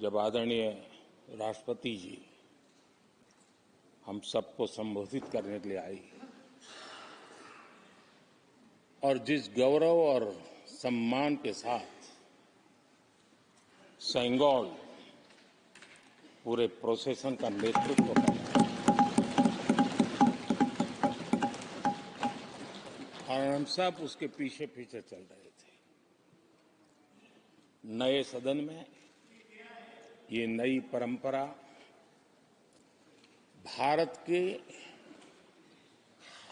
जब आदरणीय राष्ट्रपति जी हम सबको संबोधित करने के लिए आई और जिस गौरव और सम्मान के साथ सेंगोल पूरे प्रोसेसन का नेतृत्व कर रहा और हम सब उसके पीछे पीछे चल रहे थे। नए सदन में ये नई परंपरा भारत के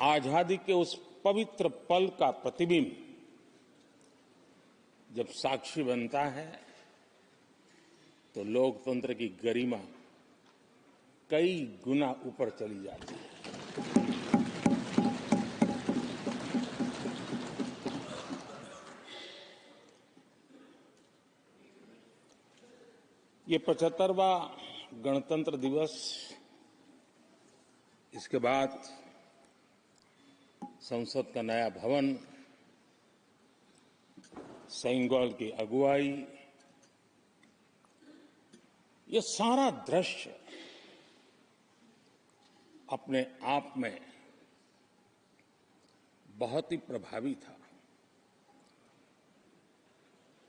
आजादी के उस पवित्र पल का प्रतिबिंब जब साक्षी बनता है तो लोकतंत्र की गरिमा कई गुना ऊपर चली जाती है। ये 75वां गणतंत्र दिवस, इसके बाद संसद का नया भवन, सेंगोल की अगुवाई, ये सारा दृश्य अपने आप में बहुत ही प्रभावी था।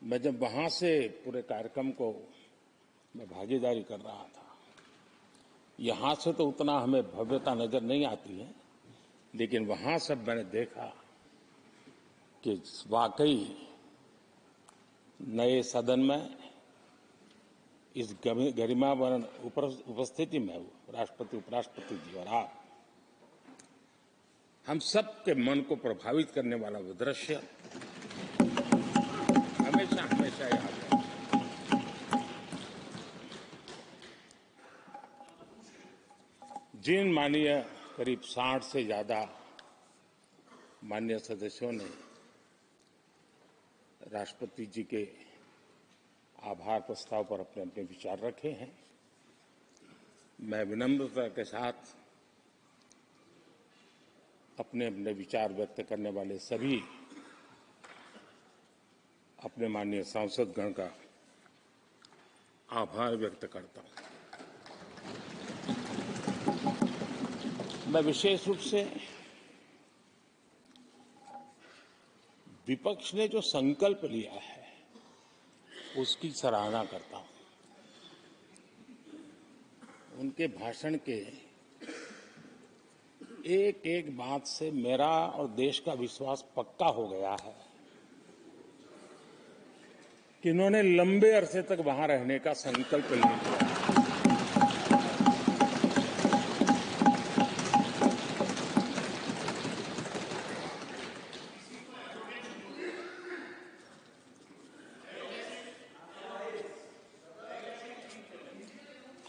मैं जब वहां से पूरे कार्यक्रम को मैं भागीदारी कर रहा था, यहां से तो उतना हमें भव्यता नजर नहीं आती है, लेकिन वहां सब मैंने देखा कि वाकई नए सदन में इस गरिमापूर्ण उपस्थिति में राष्ट्रपति, उपराष्ट्रपति जी और आप, हम सब के मन को प्रभावित करने वाला वो दृश्य हमेशा हमेशा याद है। जिन माननीय करीब 60 से ज्यादा माननीय सदस्यों ने राष्ट्रपति जी के आभार प्रस्ताव पर अपने अपने विचार रखे हैं, मैं विनम्रता के साथ अपने अपने विचार व्यक्त करने वाले सभी अपने माननीय सांसदगण का आभार व्यक्त करता हूं। मैं विशेष रूप से विपक्ष ने जो संकल्प लिया है उसकी सराहना करता हूं। उनके भाषण के एक एक बात से मेरा और देश का विश्वास पक्का हो गया है कि इन्होंने लंबे अरसे तक वहां रहने का संकल्प लिया।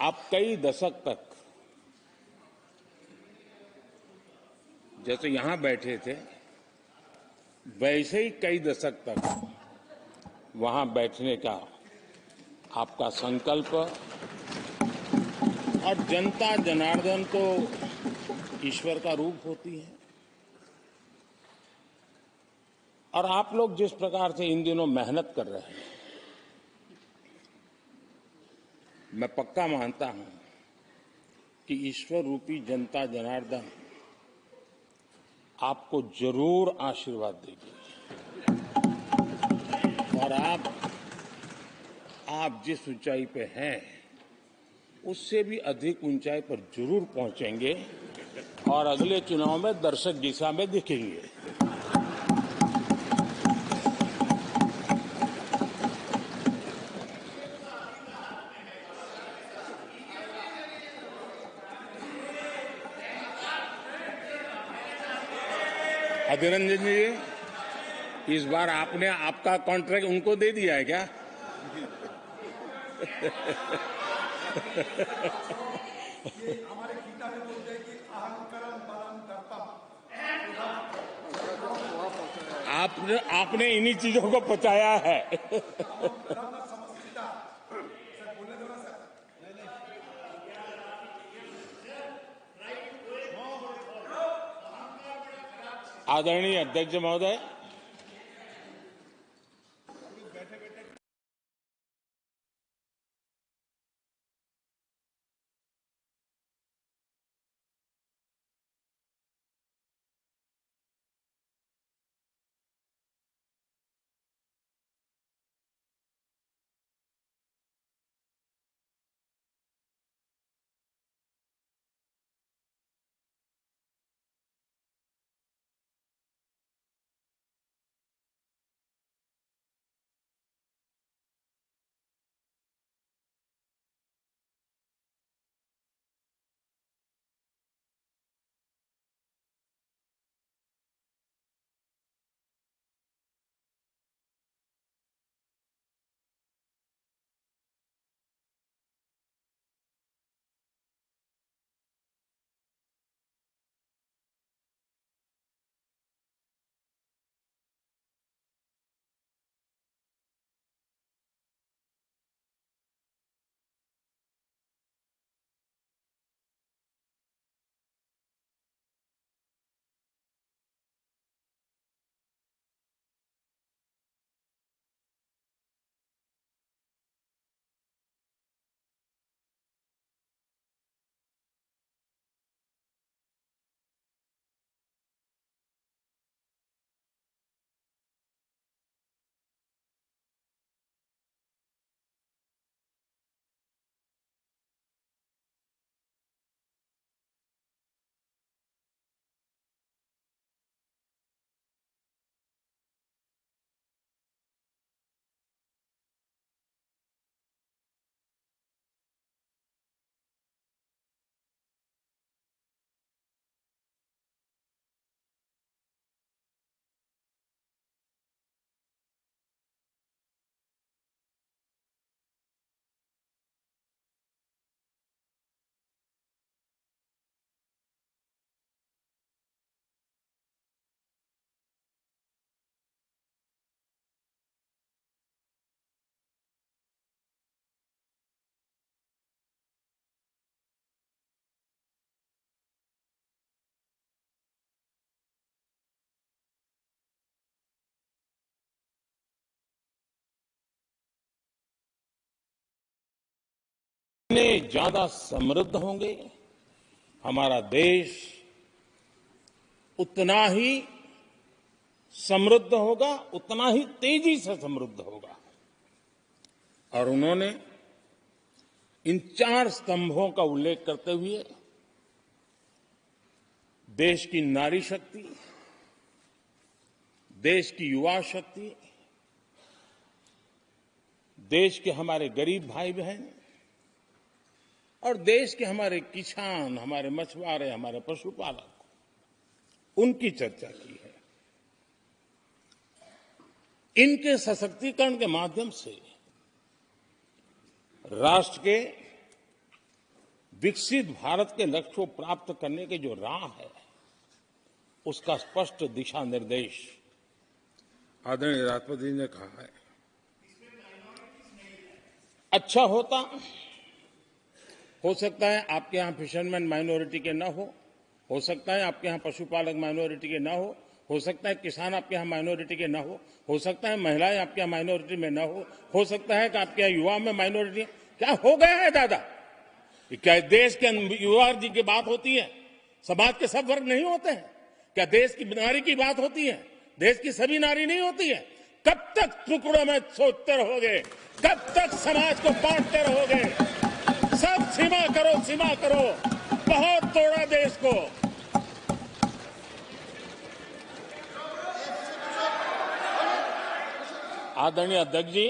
आप कई दशक तक जैसे यहां बैठे थे, वैसे ही कई दशक तक वहां बैठने का आपका संकल्प, और जनता जनार्दन तो ईश्वर का रूप होती है, और आप लोग जिस प्रकार से इन दिनों मेहनत कर रहे हैं, मैं पक्का मानता हूं कि ईश्वर रूपी जनता जनार्दन आपको जरूर आशीर्वाद देगी और आप जिस ऊंचाई पे हैं उससे भी अधिक ऊंचाई पर जरूर पहुंचेंगे और अगले चुनाव में दर्शक दिशा में दिखेंगे। अभिनंदन जी, इस बार आपने आपका कॉन्ट्रैक्ट उनको दे दिया है क्या? आपने इन्हीं चीजों को पचाया है। आदरणीय अध्यक्ष महोदय, जितने ज्यादा समृद्ध होंगे हमारा देश उतना ही समृद्ध होगा, उतना ही तेजी से समृद्ध होगा। और उन्होंने इन 4 स्तंभों का उल्लेख करते हुए देश की नारी शक्ति, देश की युवा शक्ति, देश के हमारे गरीब भाई बहन और देश के हमारे किसान, हमारे मछुआरे, हमारे पशुपालक, उनकी चर्चा की है। इनके सशक्तिकरण के माध्यम से राष्ट्र के विकसित भारत के लक्ष्य को प्राप्त करने की जो राह है, उसका स्पष्ट दिशा निर्देश आदरणीय राष्ट्रपति जी ने कहा है। अच्छा होता, हो सकता है आपके यहां फिशरमैन माइनॉरिटी के ना हो सकता है आपके यहां पशुपालक माइनॉरिटी के ना हो सकता है किसान आपके यहां माइनॉरिटी के ना हो सकता है महिलाएं आपके यहां माइनॉरिटी में ना हो सकता है कि आपके यहां युवा में माइनॉरिटी। क्या हो गया है दादा? क्या देश के युवा जी की बात होती है? समाज के सब वर्ग नहीं होते हैं? क्या देश की नारी की बात होती है? देश की सभी नारी नहीं होती है? कब तक टुकड़ों में सोचते रहोगे? कब तक समाज को बांटते रहोगे? सब सीमा करो, सीमा करो। बहुत तोड़ा देश को। आदरणीय अध्यक्ष जी,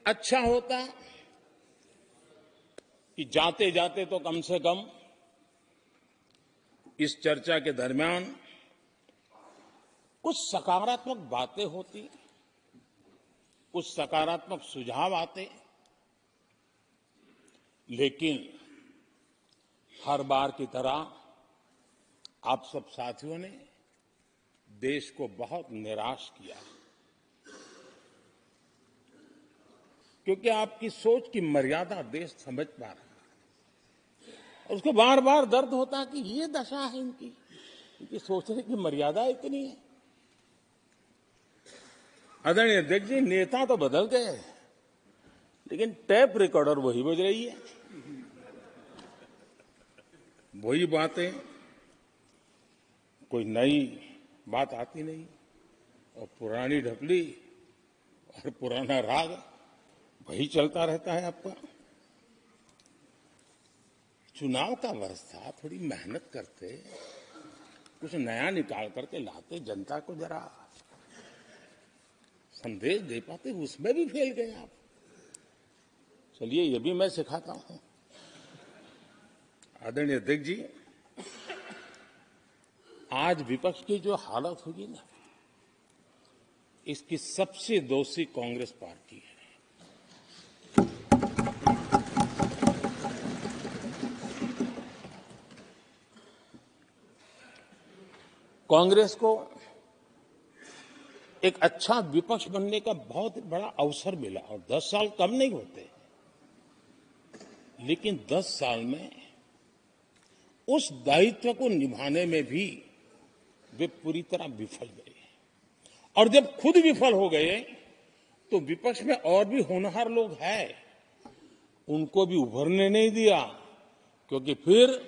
अच्छा होता कि जाते जाते तो कम से कम इस चर्चा के दरमियान कुछ सकारात्मक बातें होती, कुछ सकारात्मक सुझाव आते। लेकिन हर बार की तरह आप सब साथियों ने देश को बहुत निराश किया, क्योंकि आपकी सोच की मर्यादा देश समझ पा रहा है। उसको बार बार दर्द होता कि ये दशा है इनकी सोचने की मर्यादा इतनी है। आदरणीय अध्यक्ष जी, नेता तो बदल गए, लेकिन टेप रिकॉर्डर वही बज रही है, वही बातें, कोई नई बात आती नहीं, और पुरानी ढपली और पुराना राग वही चलता रहता है आपका। चुनाव का वर्ष था, थोड़ी मेहनत करते, कुछ नया निकाल करके लाते, जनता को जरा संदेश दे पाते, उसमें भी फेल गए आप। चलिए, ये भी मैं सिखाता हूं। आदरणीय अध्यक्ष जी, आज विपक्ष की जो हालत हुई ना, इसकी सबसे दोषी कांग्रेस पार्टी है। कांग्रेस को एक अच्छा विपक्ष बनने का बहुत बड़ा अवसर मिला, और 10 साल कम नहीं होते, लेकिन 10 साल में उस दायित्व को निभाने में भी वे पूरी तरह विफल गए। और जब खुद विफल हो गए तो विपक्ष में और भी होनहार लोग हैं, उनको भी उभरने नहीं दिया, क्योंकि फिर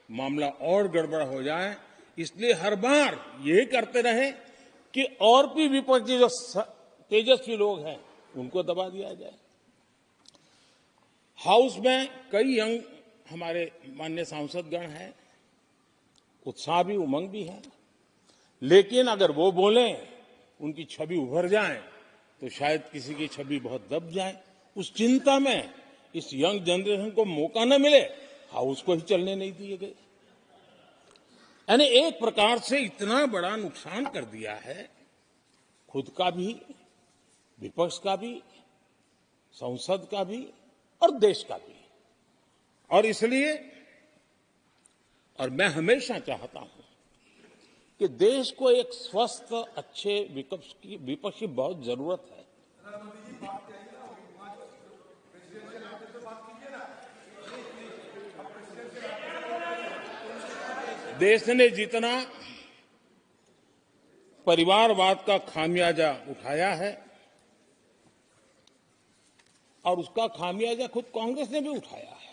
मामला और गड़बड़ हो जाए। इसलिए हर बार यही करते रहे कि और भी विपक्षी जो तेजस्वी लोग हैं उनको दबा दिया जाए। हाउस में कई यंग हमारे माननीय सांसदगण हैं, उत्साह भी, उमंग भी है, लेकिन अगर वो बोलें, उनकी छवि उभर जाए, तो शायद किसी की छवि बहुत दब जाए। उस चिंता में इस यंग जनरेशन को मौका न मिले, हाउस को ही चलने नहीं दिए गए। यानी एक प्रकार से इतना बड़ा नुकसान कर दिया है, खुद का भी, विपक्ष का भी, संसद का भी और देश का भी। और इसलिए, और मैं हमेशा चाहता हूं कि देश को एक स्वस्थ, अच्छे विपक्ष की बहुत जरूरत है। देश ने जितना परिवारवाद का खामियाजा उठाया है और उसका खामियाजा खुद कांग्रेस ने भी उठाया है।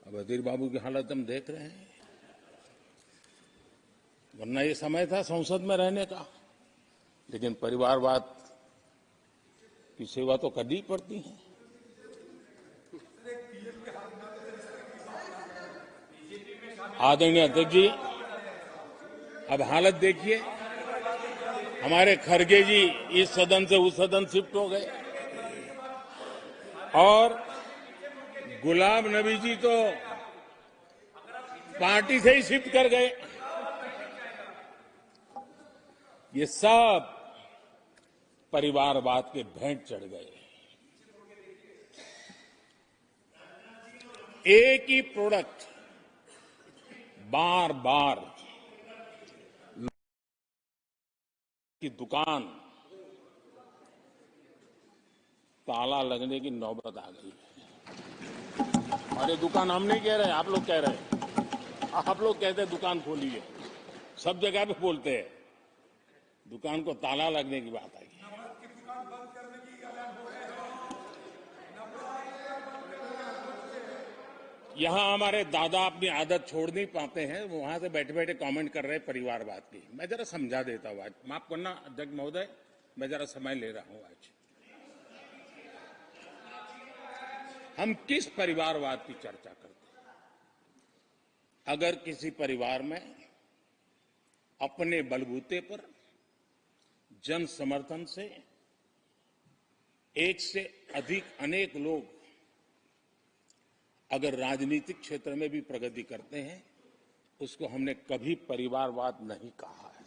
अब अधीर बाबू की हालत हम देख रहे हैं, वरना ये समय था संसद में रहने का, लेकिन परिवारवाद की सेवा तो करनी पड़ती है। आदरणीय अध्यक्ष जी, अब हालत देखिए, हमारे खरगे जी इस सदन से उस सदन शिफ्ट हो गए और गुलाम नबी जी तो पार्टी से ही शिफ्ट कर गए। ये सब परिवारवाद के भेंट चढ़ गए। एक ही प्रोडक्ट बार बार की दुकान ताला लगने की नौबत आ गई है। और ये दुकान हम नहीं कह रहे, आप लोग कह रहे हैं। आप लोग कहते हैं दुकान खोलिए, सब जगह पे बोलते हैं, दुकान को ताला लगने की बात आई। यहां हमारे दादा अपनी आदत छोड़ नहीं पाते हैं, वो वहां से बैठे बैठे कमेंट कर रहे हैं परिवारवाद की। मैं जरा समझा देता हूं, आज माफ करना अध्यक्ष महोदय, मैं जरा समय ले रहा हूं। आज हम किस परिवारवाद की चर्चा करते हैं? अगर किसी परिवार में अपने बलबूते पर जन समर्थन से एक से अधिक अनेक लोग अगर राजनीतिक क्षेत्र में भी प्रगति करते हैं, उसको हमने कभी परिवारवाद नहीं कहा है।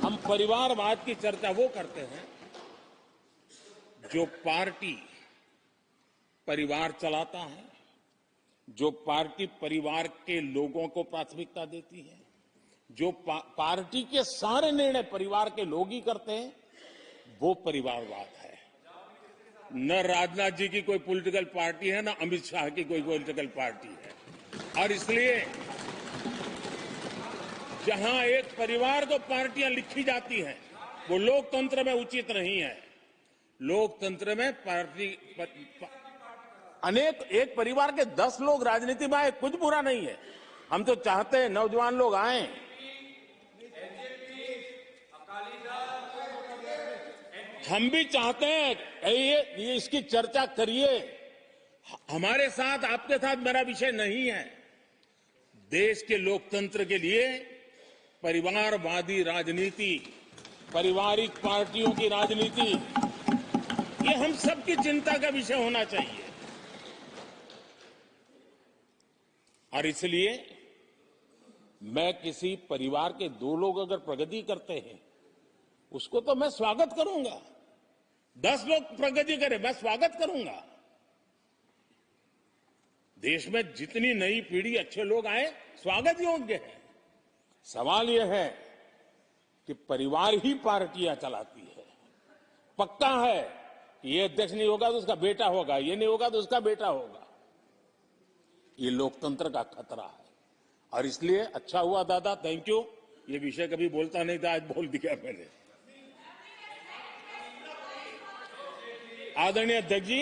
हम परिवारवाद की चर्चा वो करते हैं जो पार्टी परिवार चलाता है, जो पार्टी परिवार के लोगों को प्राथमिकता देती है, जो पार्टी के सारे निर्णय परिवार के लोग ही करते हैं, वो परिवारवाद है। न राजनाथ जी की कोई पॉलिटिकल पार्टी है, न अमित शाह की कोई पॉलिटिकल पार्टी है। और इसलिए जहां एक परिवार को पार्टियां लिखी जाती हैं, वो लोकतंत्र में उचित नहीं है। लोकतंत्र में पार्टी अनेक, एक परिवार के 10 लोग राजनीति में आए, कुछ बुरा नहीं है। हम तो चाहते हैं नौजवान लोग आए। हम भी चाहते हैं ये इसकी चर्चा करिए। हमारे साथ, आपके साथ मेरा विषय नहीं है। देश के लोकतंत्र के लिए परिवारवादी राजनीति, पारिवारिक पार्टियों की राजनीति, ये हम सबकी चिंता का विषय होना चाहिए। और इसलिए मैं किसी परिवार के 2 लोग अगर प्रगति करते हैं, उसको तो मैं स्वागत करूंगा। 10 लोग प्रगति करें, मैं स्वागत करूंगा। देश में जितनी नई पीढ़ी अच्छे लोग आए, स्वागत योग्य है। सवाल यह है कि परिवार ही पार्टियां चलाती है। पक्का है कि ये अध्यक्ष नहीं होगा तो उसका बेटा होगा, ये नहीं होगा तो उसका बेटा होगा। ये लोकतंत्र का खतरा है। और इसलिए अच्छा हुआ दादा, थैंक यू। ये विषय कभी बोलता नहीं था, आज बोल दिया मैंने। आदरणीय अध्यक्ष जी,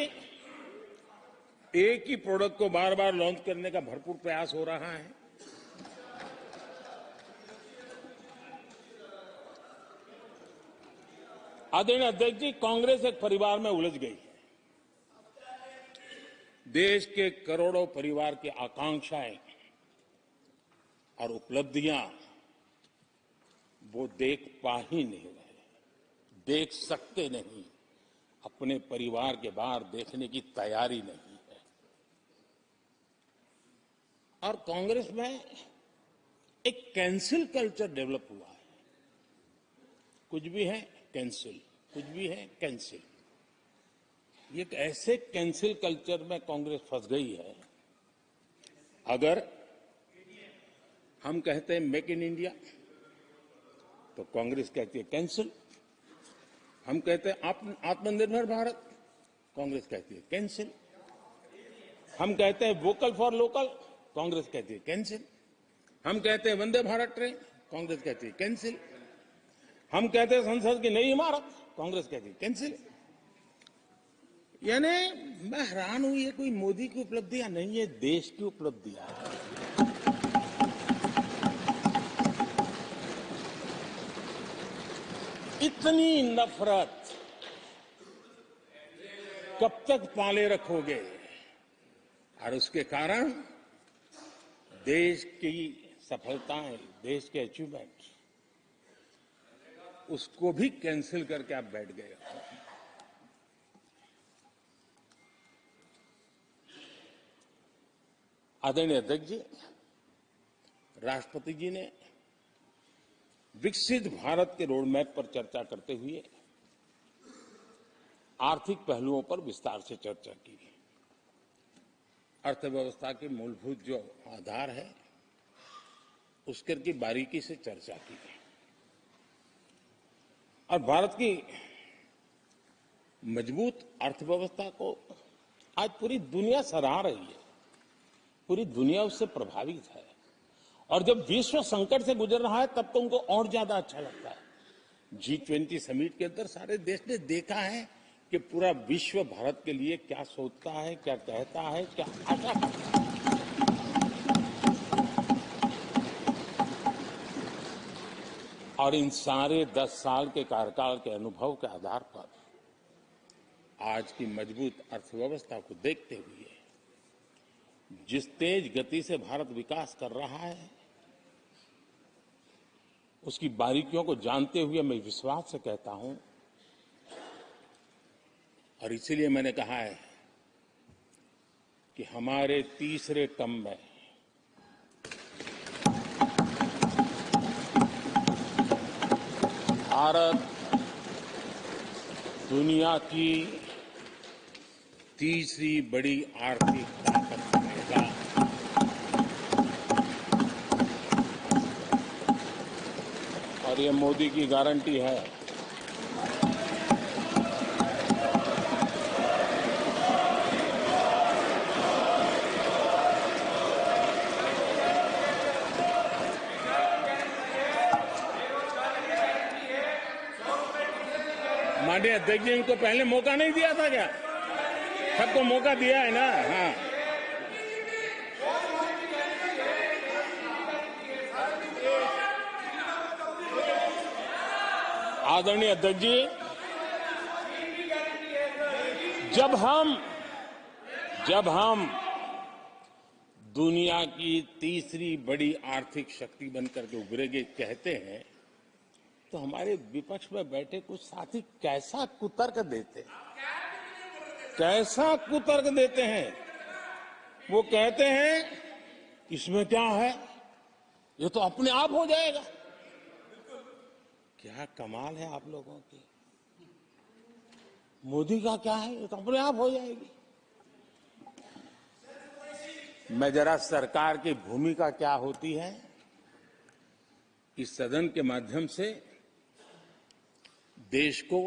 एक ही प्रोडक्ट को बार बार लॉन्च करने का भरपूर प्रयास हो रहा है। आदरणीय अध्यक्ष जी, कांग्रेस एक परिवार में उलझ गई है। देश के करोड़ों परिवार की आकांक्षाएं और उपलब्धियां वो देख पा ही नहीं रहे, देख सकते नहीं, अपने परिवार के बाहर देखने की तैयारी नहीं है। और कांग्रेस में एक कैंसिल कल्चर डेवलप हुआ है। कुछ भी है कैंसिल, कुछ भी है कैंसिल। ये एक ऐसे कैंसिल कल्चर में कांग्रेस फंस गई है। अगर हम कहते हैं मेक इन इंडिया, तो कांग्रेस कहती है कैंसिल। हम कहते हैं आत्मनिर्भर भारत, कांग्रेस कहती है कैंसिल। हम कहते हैं वोकल फॉर लोकल, कांग्रेस कहती है कैंसिल। हम कहते हैं वंदे भारत ट्रेन, कांग्रेस कहती है कैंसिल। हम कहते हैं संसद की नई इमारत, कांग्रेस कहती कैंसिल। यानी मैं हैरान हूं, ये कोई मोदी की उपलब्धियां नहीं है, देश की उपलब्धियां है। इतनी नफरत कब तक पाले रखोगे? और उसके कारण देश की सफलताएं, देश के अचीवमेंट, उसको भी कैंसिल करके आप बैठ गए हो। आदरणीय अध्यक्ष जी, राष्ट्रपति जी ने विकसित भारत के रोडमैप पर चर्चा करते हुए आर्थिक पहलुओं पर विस्तार से चर्चा की। अर्थव्यवस्था के मूलभूत जो आधार है उसके की बारीकी से चर्चा की और भारत की मजबूत अर्थव्यवस्था को आज पूरी दुनिया सराह रही है, पूरी दुनिया उससे प्रभावित है। और जब विश्व संकट से गुजर रहा है तब तो उनको और ज्यादा अच्छा लगता है। G20 समिट के अंदर सारे देश ने देखा है कि पूरा विश्व भारत के लिए क्या सोचता है, क्या कहता है, क्या आशा करता है। और इन सारे 10 साल के कार्यकाल के अनुभव के आधार पर आज की मजबूत अर्थव्यवस्था को देखते हुए जिस तेज गति से भारत विकास कर रहा है, उसकी बारीकियों को जानते हुए मैं विश्वास से कहता हूं, और इसीलिए मैंने कहा है कि हमारे तीसरे टर्म में भारत दुनिया की तीसरी बड़ी आर्थिक ताकत बनेगा। और ये मोदी की गारंटी है। माननीय अध्यक्ष जी, इनको पहले मौका नहीं दिया था क्या? सबको मौका दिया है ना? हाँ, आदरणीय अध्यक्ष जी, जब हम दुनिया की तीसरी बड़ी आर्थिक शक्ति बनकर के उभरेंगे कहते हैं, तो हमारे विपक्ष में बैठे कुछ साथी कैसा कुतर्क देते हैं। वो कहते हैं इसमें क्या है, ये तो अपने आप हो जाएगा। क्या कमाल है आप लोगों की। मोदी का क्या है, ये तो अपने आप हो जाएगी। मैं जरा सरकार की भूमिका क्या होती है इस सदन के माध्यम से देश को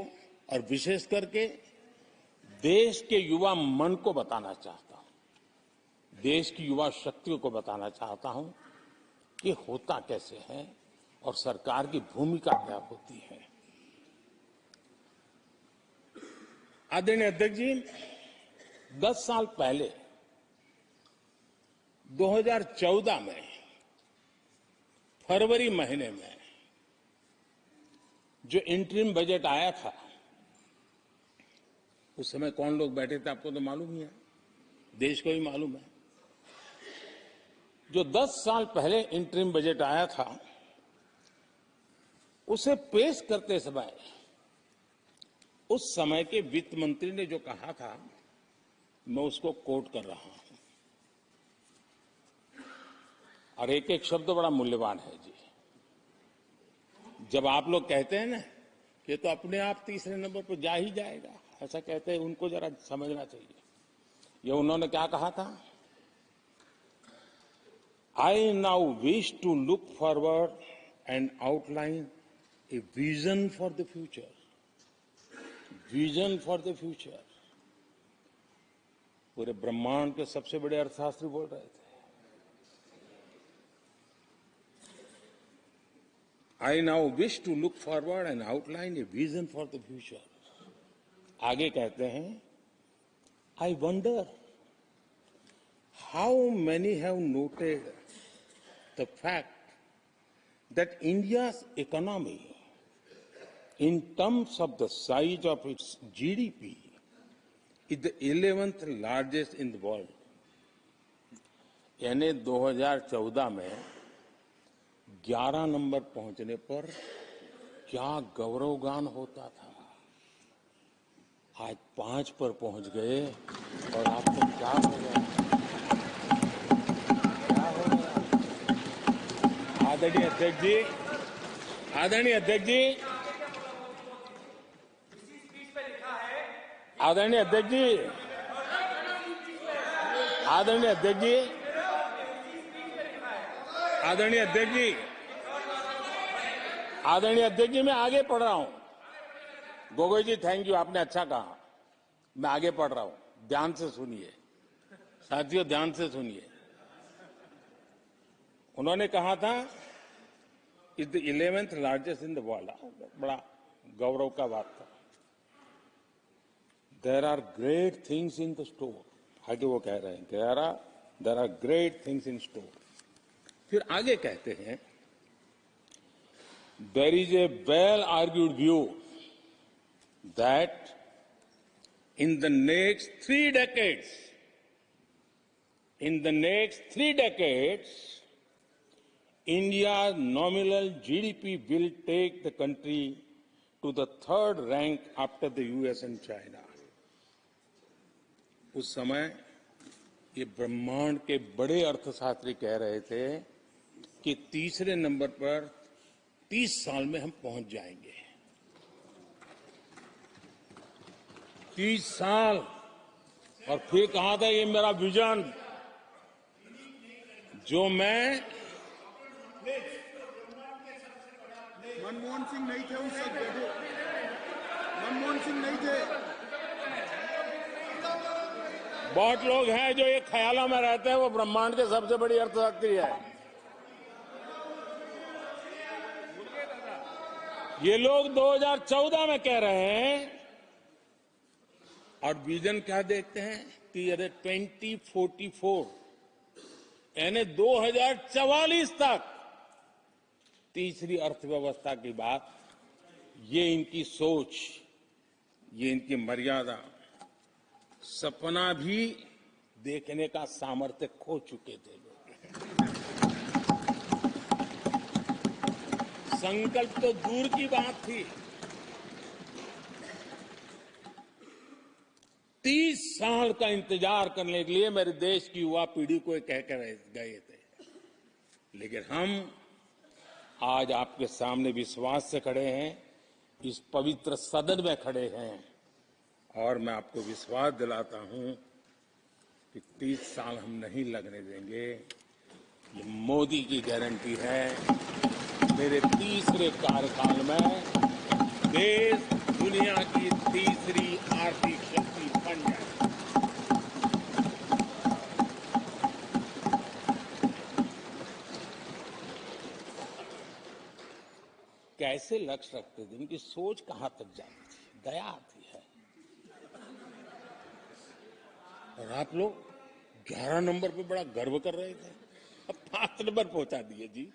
और विशेष करके देश के युवा मन को बताना चाहता हूं, देश की युवा शक्तियों को बताना चाहता हूं कि होता कैसे है और सरकार की भूमिका क्या होती है। आदरणीय अध्यक्ष जी, 10 साल पहले 2014 में फरवरी महीने में जो इंटरिम बजट आया था, उस समय कौन लोग बैठे थे आपको तो मालूम ही है, देश को भी मालूम है। जो 10 साल पहले इंटरिम बजट आया था उसे पेश करते समय उस समय के वित्त मंत्री ने जो कहा था, मैं उसको कोट कर रहा हूं और एक एक शब्द बड़ा मूल्यवान है जी। जब आप लोग कहते हैं ना कि तो अपने आप तीसरे नंबर पर जा ही जाएगा, ऐसा कहते हैं, उनको जरा समझना चाहिए। ये उन्होंने क्या कहा था, I now wish to look forward and outline a vision for the future. Vision for the future. पूरे ब्रह्मांड के सबसे बड़े अर्थशास्त्री बोल रहे थे। I now wish to look forward and outline a vision for the future. आगे कहते हैं, I wonder how many have noted the fact that India's economy, in terms of the size of its GDP, is the 11th largest in the world. यानी 2014 में 11 number पहुंचने पर क्या गौरवगान होता था। आज 5 पर पहुंच गए और आपको क्या हो गया, क्या हो गया? आदरणीय अध्यक्ष जी, आदरणीय अध्यक्ष जी, आदरणीय अध्यक्ष जी, आदरणीय अध्यक्ष जी, आदरणीय अध्यक्ष जी, आदरणीय अध्यक्ष जी, मैं आगे पढ़ रहा हूं। गोगोई जी, थैंक यू, आपने अच्छा कहा। मैं आगे पढ़ रहा हूं, ध्यान से सुनिए साथियों, ध्यान से सुनिए। उन्होंने कहा था is the 11th largest in the world. बड़ा गौरव का बात था। There are great things in the store, आगे वो कह रहे हैं there are great things in store. फिर आगे कहते हैं, there is a well argued view that in the next 3 decades, India's nominal GDP will take the country to the 3rd rank after the US and China. उस समय ये ब्रह्मांड के बड़े अर्थशास्त्री कह रहे थे कि तीसरे नंबर पर 30 साल में हम पहुंच जाएंगे। 30 साल। और फिर कहा था ये मेरा विजन, जो मैं मनमोहन सिंह नहीं थे उस वक्त, मनमोहन सिंह नहीं थे। बहुत लोग हैं जो ये ख्यालों में रहते हैं वो ब्रह्मांड के सबसे बड़ी अर्थशास्त्री है। ये लोग 2014 में कह रहे हैं और विजन क्या देखते हैं कि अरे 2044 यानी 2044 तक तीसरी अर्थव्यवस्था की बात। ये इनकी सोच, ये इनकी मर्यादा, सपना भी देखने का सामर्थ्य खो चुके थे लोग। संकल्प तो दूर की बात थी। 30 साल का इंतजार करने के लिए मेरे देश की युवा पीढ़ी को कह कर गए थे, लेकिन हम आज आपके सामने विश्वास से खड़े हैं, इस पवित्र सदन में खड़े हैं और मैं आपको विश्वास दिलाता हूं कि 30 साल हम नहीं लगने देंगे। ये मोदी की गारंटी है। मेरे तीसरे कार्यकाल में देश दुनिया की तीसरी आर्थिक शक्ति बन जाए। कैसे लक्ष्य रखते थे, उनकी सोच कहां तक जाती थी, दया आती है। और आप लोग 11 नंबर पे बड़ा गर्व कर रहे थे, अब 5 नंबर पहुंचा दिए जी।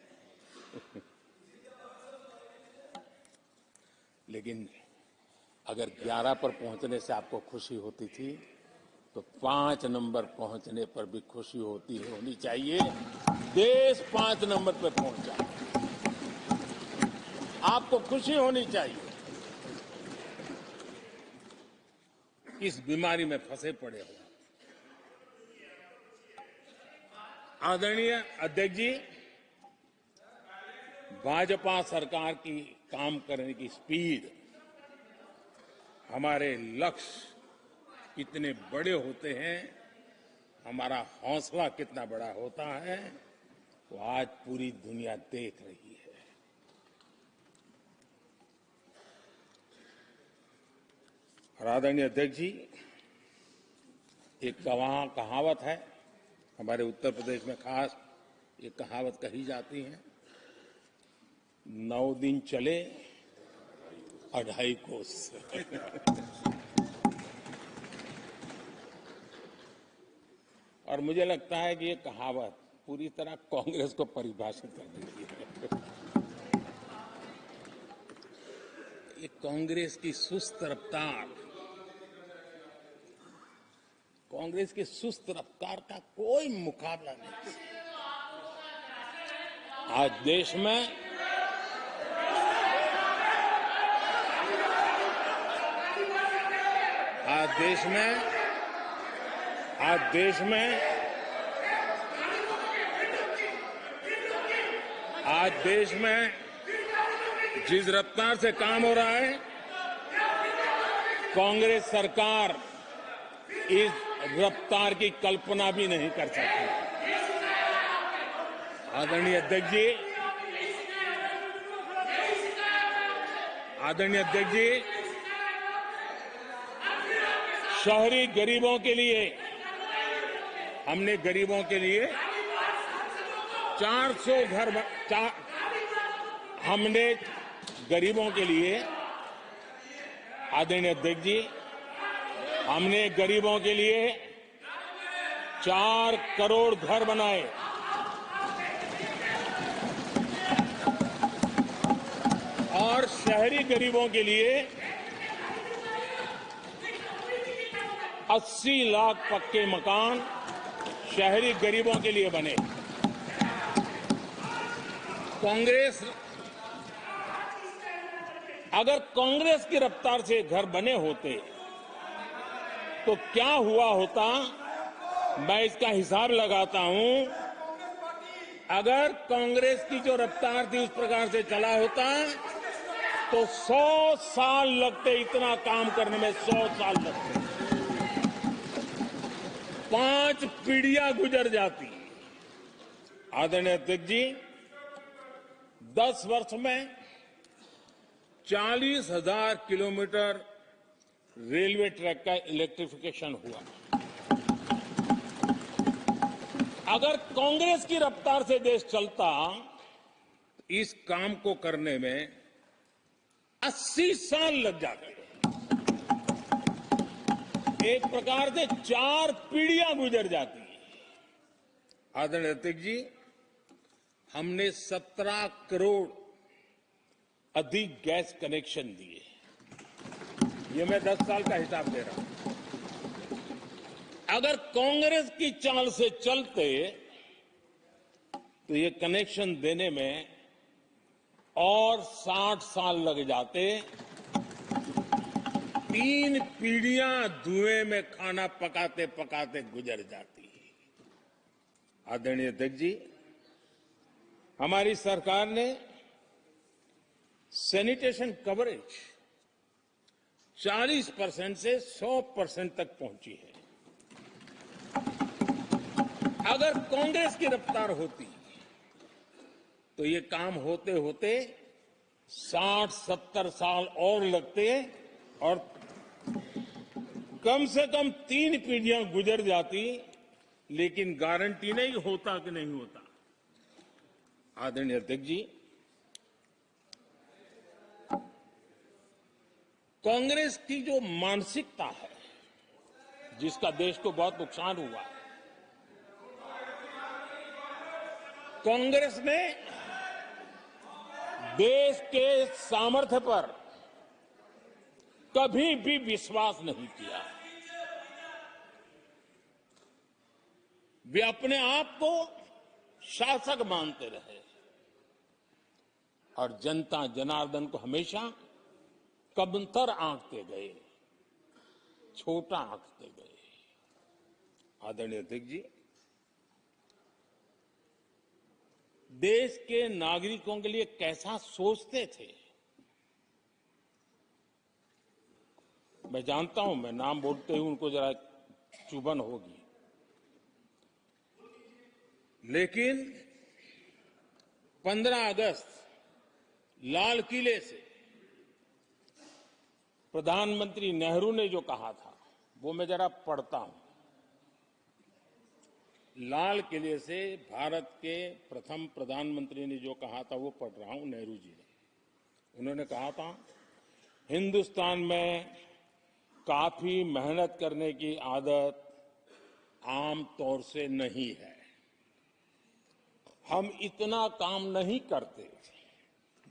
लेकिन अगर 11 पर पहुंचने से आपको खुशी होती थी तो 5 नंबर पहुंचने पर भी खुशी होनी चाहिए। देश 5 नंबर पर पहुंचा, आपको खुशी होनी चाहिए। किस बीमारी में फंसे पड़े हो। आदरणीय अध्यक्ष जी, भाजपा सरकार की काम करने की स्पीड, हमारे लक्ष्य कितने बड़े होते हैं, हमारा हौसला कितना बड़ा होता है, वो आज पूरी दुनिया देख रही है। और आदरणीय अध्यक्ष जी, एक कहावत है, हमारे उत्तर प्रदेश में खास ये कहावत कही जाती है 9 दिन चले 2.5 कोस। और मुझे लगता है कि ये कहावत पूरी तरह कांग्रेस को परिभाषित कर देती है। ये कांग्रेस की सुस्त रफ्तार, कांग्रेस की सुस्त रफ्तार का कोई मुकाबला नहीं। आज देश में जिस रफ्तार से काम हो रहा है, कांग्रेस सरकार इस रफ्तार की कल्पना भी नहीं कर सकती। आदरणीय अध्यक्ष जी, शहरी गरीबों के लिए हमने गरीबों के लिए 400 घर हमने गरीबों के लिए, आदरणीय अध्यक्ष जी, हमने गरीबों के लिए 4 करोड़ घर बनाए। और शहरी गरीबों के लिए 80 लाख पक्के मकान शहरी गरीबों के लिए बने। अगर कांग्रेस की रफ्तार से घर बने होते तो क्या हुआ होता, मैं इसका हिसाब लगाता हूं। अगर कांग्रेस की जो रफ्तार थी उस प्रकार से चला होता तो 100 साल लगते, इतना काम करने में 100 साल लगते, 5 पीढ़ियां गुजर जाती। आदरणीय अध्यक्ष जी, 10 वर्ष में 40,000 किलोमीटर रेलवे ट्रैक का इलेक्ट्रिफिकेशन हुआ। अगर कांग्रेस की रफ्तार से देश चलता, इस काम को करने में 80 साल लग जाते। एक प्रकार से 4 पीढ़ियां गुजर जाती। आदरणीय अध्यक्ष जी, हमने 17 करोड़ अधिक गैस कनेक्शन दिए। ये मैं 10 साल का हिसाब दे रहा हूं। अगर कांग्रेस की चाल से चलते तो ये कनेक्शन देने में और 60 साल लग जाते। 3 पीढ़ियां धुएं में खाना पकाते पकाते गुजर जाती। आदरणीय अध्यक्ष जी, हमारी सरकार ने सैनिटेशन कवरेज 40% से 100% तक पहुंची है। अगर कांग्रेस की रफ्तार होती तो ये काम होते होते 60-70 साल और लगते और कम से कम 3 पीढ़ियां गुजर जाती। लेकिन गारंटी नहीं होता कि नहीं होता। आदरणीय अध्यक्ष जी, कांग्रेस की जो मानसिकता है, जिसका देश को बहुत नुकसान हुआ, कांग्रेस ने देश के सामर्थ्य पर कभी भी विश्वास नहीं किया। वे अपने आप को शासक मानते रहे और जनता जनार्दन को हमेशा कमतर आंकते गए, छोटा आंकते गए। आदरणीय अध्यक्ष जी, देश के नागरिकों के लिए कैसा सोचते थे, मैं जानता हूं। मैं नाम बोलते हुए उनको जरा चुभन होगी, लेकिन 15 अगस्त लाल किले से प्रधानमंत्री नेहरू ने जो कहा था, वो मैं जरा पढ़ता हूं। लाल किले से भारत के प्रथम प्रधानमंत्री ने जो कहा था वो पढ़ रहा हूं, नेहरू जी ने। उन्होंने कहा था, हिंदुस्तान में काफी मेहनत करने की आदत आम तौर से नहीं है। हम इतना काम नहीं करते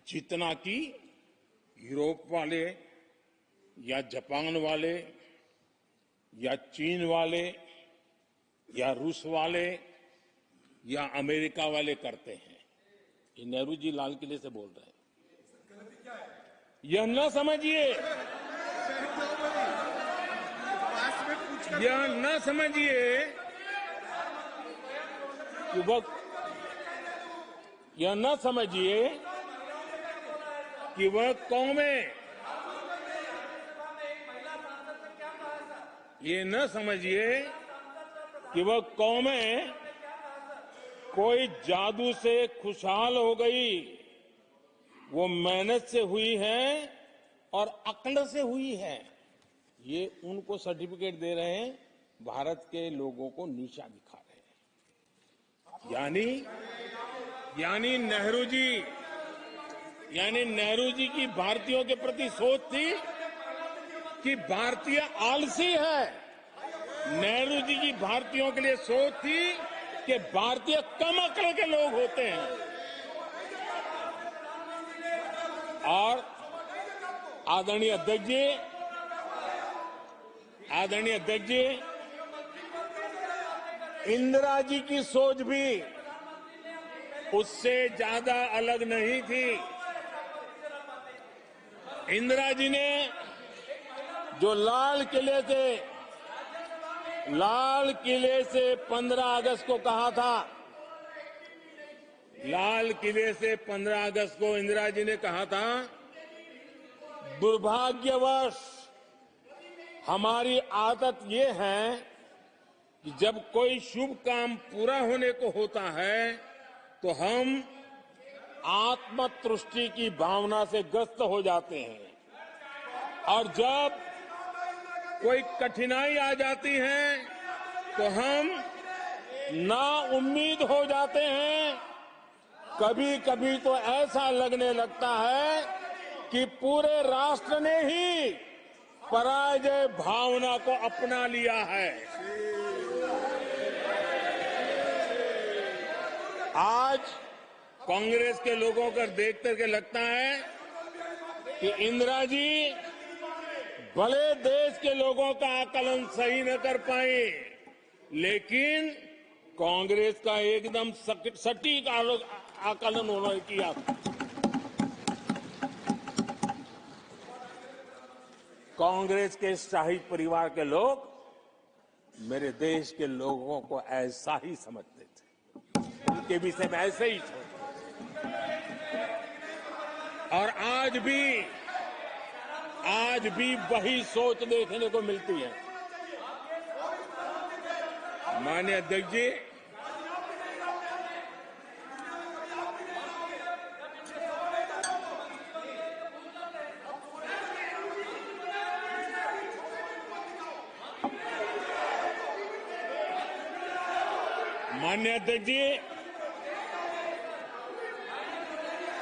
जितना कि यूरोप वाले या जापान वाले या चीन वाले या रूस वाले या अमेरिका वाले करते हैं। ये नेहरू जी लाल किले से बोल रहे हैं। यह न समझिए, यह न समझिए कि यह न समझिए कि वह कौमें, ये न समझिए कि वह कौमें कोई जादू से खुशहाल हो गई। वो मेहनत से हुई है और अक्ल से हुई है। ये उनको सर्टिफिकेट दे रहे हैं, भारत के लोगों को नीचा दिखा रहे हैं। यानी नेहरू जी की भारतीयों के प्रति सोच थी कि भारतीय आलसी है। नेहरू जी की भारतीयों के लिए सोच थी कि भारतीय कम अक्ल के लोग होते हैं। और आदरणीय अध्यक्ष जी, इंदिरा जी की सोच भी उससे ज्यादा अलग नहीं थी। इंदिरा जी ने जो लाल किले से 15 अगस्त को कहा था, लाल किले से 15 अगस्त को इंदिरा जी ने कहा था, दुर्भाग्यवश हमारी आदत ये है कि जब कोई शुभ काम पूरा होने को होता है तो हम आत्मतुष्टि की भावना से ग्रस्त हो जाते हैं, और जब कोई कठिनाई आ जाती है तो हम नाउम्मीद हो जाते हैं। कभी कभी तो ऐसा लगने लगता है कि पूरे राष्ट्र ने ही पराजय भावना को अपना लिया है। आज कांग्रेस के लोगों को देख करके लगता है कि इंदिरा जी भले देश के लोगों का आकलन सही न कर पाए, लेकिन कांग्रेस का एकदम सटीक आकलन उन्होंने किया। कांग्रेस के शाही परिवार के लोग मेरे देश के लोगों को ऐसा ही समझते थे, उनके विषय में ऐसे ही सोचते। और आज भी वही सोच देखने को मिलती है। माननीय अध्यक्ष जी,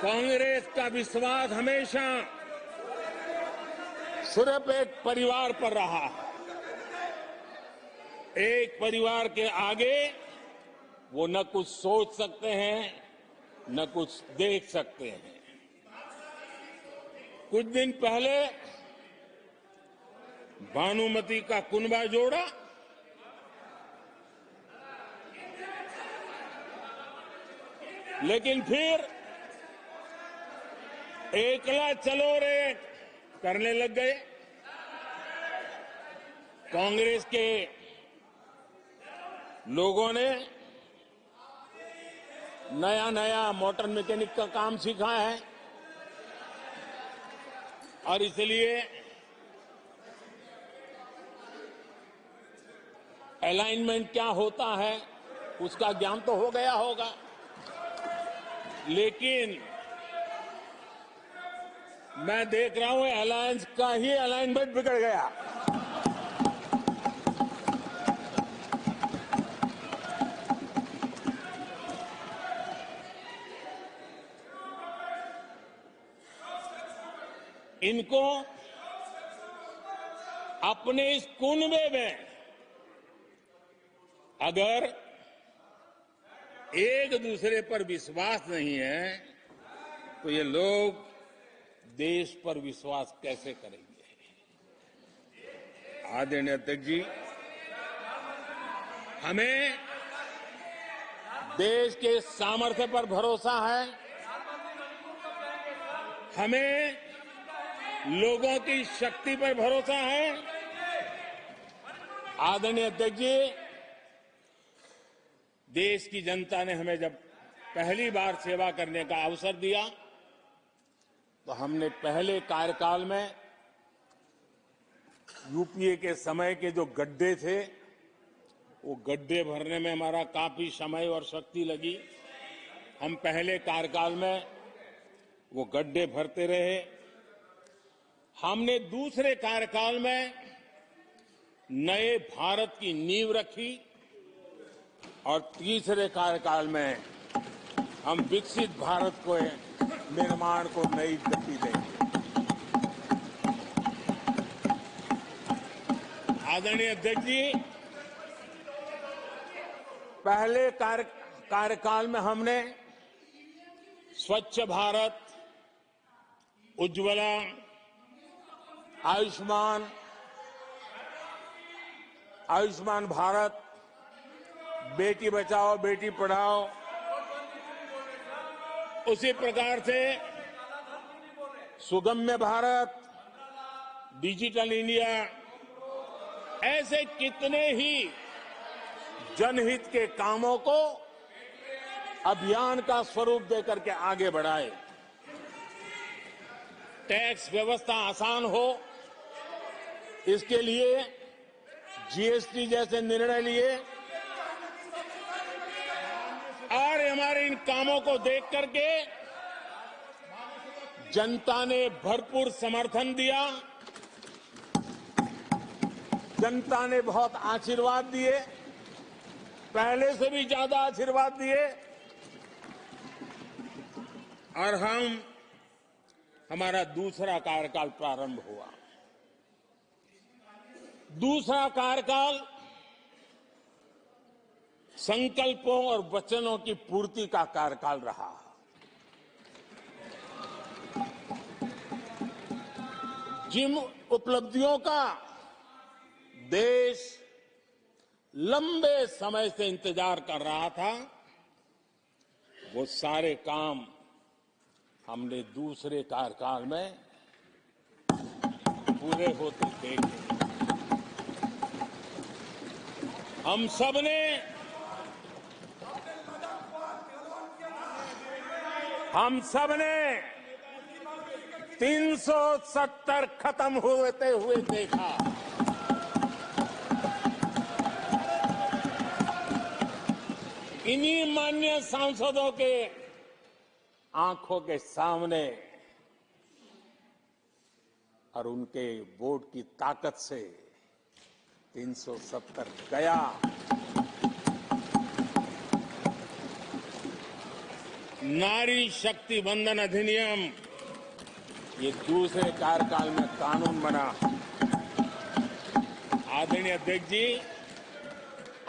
कांग्रेस का विश्वास हमेशा सिर्फ एक परिवार पर रहा। एक परिवार के आगे वो न कुछ सोच सकते हैं, न कुछ देख सकते हैं। कुछ दिन पहले भानुमति का कुनबा जोड़ा, लेकिन फिर एकला चलो रे करने लग गए। कांग्रेस के लोगों ने नया मोटर मैकेनिक का काम सीखा है, और इसलिए अलाइनमेंट क्या होता है उसका ज्ञान तो हो गया होगा, लेकिन मैं देख रहा हूं अलायंस का ही अलाइनमेंट बिगड़ गया। इनको अपने इस कुनबे में अगर एक दूसरे पर विश्वास नहीं है तो ये लोग देश पर विश्वास कैसे करेंगे? आदरणीय अध्यक्ष जी, हमें देश के सामर्थ्य पर भरोसा है, हमें लोगों की शक्ति पर भरोसा है। आदरणीय अध्यक्ष जी, देश की जनता ने हमें जब पहली बार सेवा करने का अवसर दिया तो हमने पहले कार्यकाल में यूपीए के समय के जो गड्ढे थे वो गड्ढे भरने में हमारा काफी समय और शक्ति लगी। हम पहले कार्यकाल में वो गड्ढे भरते रहे। हमने दूसरे कार्यकाल में नए भारत की नींव रखी और तीसरे कार्यकाल में हम विकसित भारत को निर्माण को नई गति देंगे। आदरणीय अध्यक्ष जी, पहले कार्यकाल में हमने स्वच्छ भारत, उज्ज्वला, आयुष्मान भारत, बेटी बचाओ बेटी पढ़ाओ, उसी प्रकार से सुगम्य भारत, डिजिटल इंडिया, ऐसे कितने ही जनहित के कामों को अभियान का स्वरूप देकर के आगे बढ़ाए। टैक्स व्यवस्था आसान हो, इसके लिए जीएसटी जैसे निर्णय लिए और हमारे इन कामों को देख करके जनता ने भरपूर समर्थन दिया, जनता ने बहुत आशीर्वाद दिए, पहले से भी ज्यादा आशीर्वाद दिए और हमारा दूसरा कार्यकाल प्रारंभ हुआ। दूसरा कार्यकाल संकल्पों और वचनों की पूर्ति का कार्यकाल रहा। जिन उपलब्धियों का देश लंबे समय से इंतजार कर रहा था, वो सारे काम हमने दूसरे कार्यकाल में पूरे होते देखे। हम सबने 370 खत्म होते हुए देखा। इन्हीं माननीय सांसदों के आंखों के सामने और उनके वोट की ताकत से 370 गया। नारी शक्ति वंदन अधिनियम ये दूसरे कार्यकाल में कानून बना। आदरणीय अध्यक्ष जी,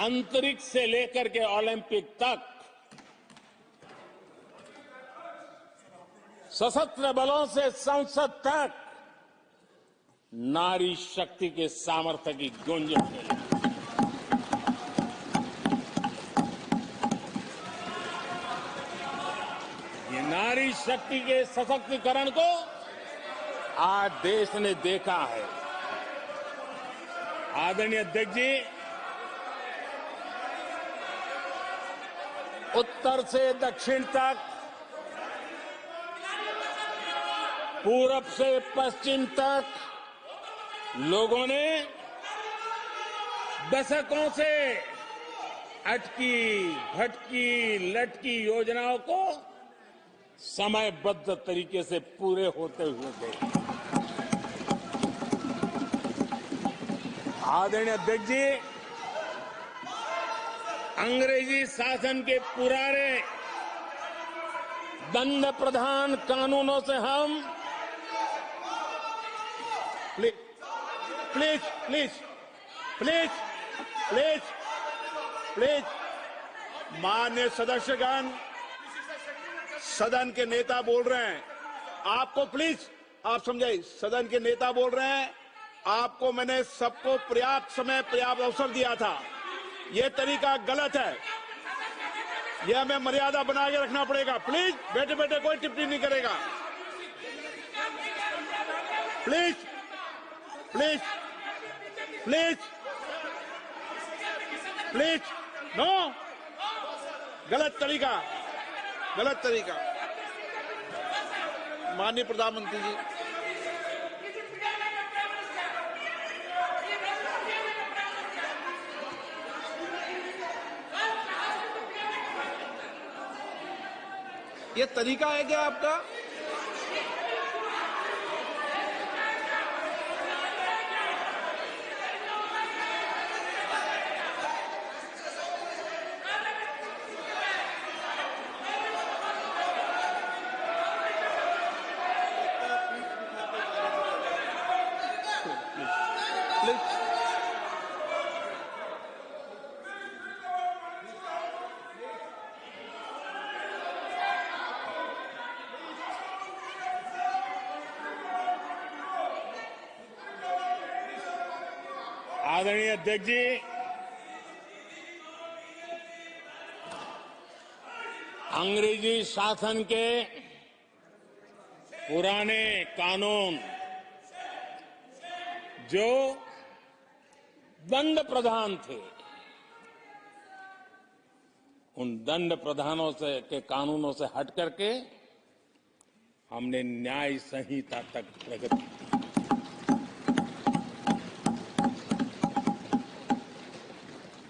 अंतरिक्ष से लेकर के ओलंपिक तक सशस्त्र बलों से संसद तक नारी शक्ति के सामर्थ्य की गूंज फैली। ये नारी शक्ति के सशक्तिकरण को आज देश ने देखा है। आदरणीय अध्यक्ष जी, उत्तर से दक्षिण तक, पूरब से पश्चिम तक लोगों ने दशकों से अटकी भटकी लटकी योजनाओं को समयबद्ध तरीके से पूरे होते हुए देखे। आदरणीय अध्यक्ष जी, अंग्रेजी शासन के पुराने दंड प्रधान कानूनों से हम please please please please please please माननीय सदस्यगण, सदन के नेता बोल रहे हैं, आपको प्लीज आप समझाइए। सदन के नेता बोल रहे हैं, आपको मैंने सबको पर्याप्त समय पर्याप्त अवसर दिया था। यह तरीका गलत है, यह हमें मर्यादा बना के रखना पड़ेगा। प्लीज बैठे बैठे कोई टिप्पणी नहीं करेगा। Please please please please no, गलत तरीका, गलत तरीका। माननीय प्रधानमंत्री जी, ये तरीका है क्या आपका? आदरणीय अध्यक्ष जी, अंग्रेजी शासन के पुराने कानून जो दंड प्रधान थे, उन दंड प्रधानों से के कानूनों से हट करके हमने न्याय संहिता तक प्रगति की।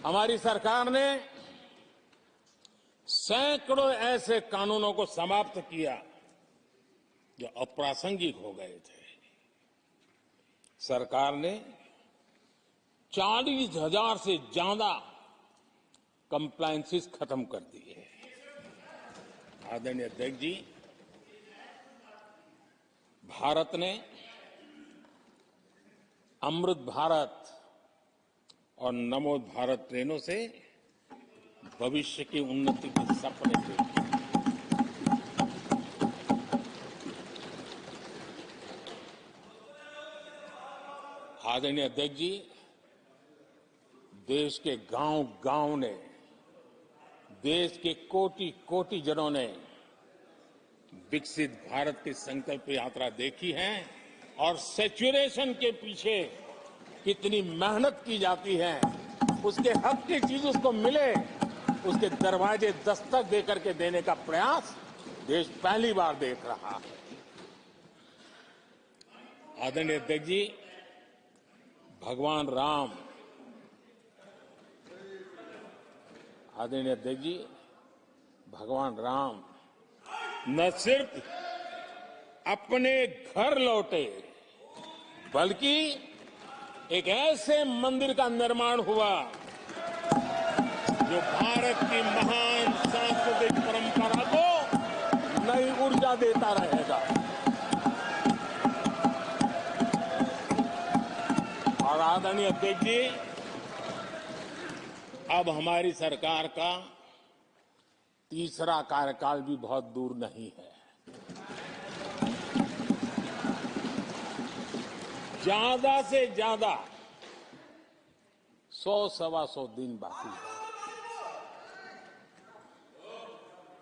हमारी सरकार ने सैकड़ों ऐसे कानूनों को समाप्त किया जो अप्रासंगिक हो गए थे। सरकार ने 40,000 से ज्यादा कंप्लायंसेस खत्म कर दिए। आदरणीय अध्यक्ष जी, भारत ने अमृत भारत और नमो भारत ट्रेनों से भविष्य की उन्नति के सपने देखे। आदरणीय अध्यक्ष जी, देश के गांव-गांव ने, देश के कोटि-कोटि जनों ने विकसित भारत की संकल्प यात्रा देखी है और सैचुरेशन के पीछे कितनी मेहनत की जाती है, उसके हक की चीज उसको मिले, उसके दरवाजे दस्तक देकर के देने का प्रयास देश पहली बार देख रहा है। आदरणीय अध्यक्ष जी, भगवान राम, आदरणीय अध्यक्ष जी, भगवान राम न सिर्फ अपने घर लौटे, बल्कि एक ऐसे मंदिर का निर्माण हुआ जो भारत की महान सांस्कृतिक परंपरा को नई ऊर्जा देता रहेगा। और आदरणीय अध्यक्ष जी, अब हमारी सरकार का तीसरा कार्यकाल भी बहुत दूर नहीं है। ज्यादा से ज्यादा 100-125 दिन बाकी है।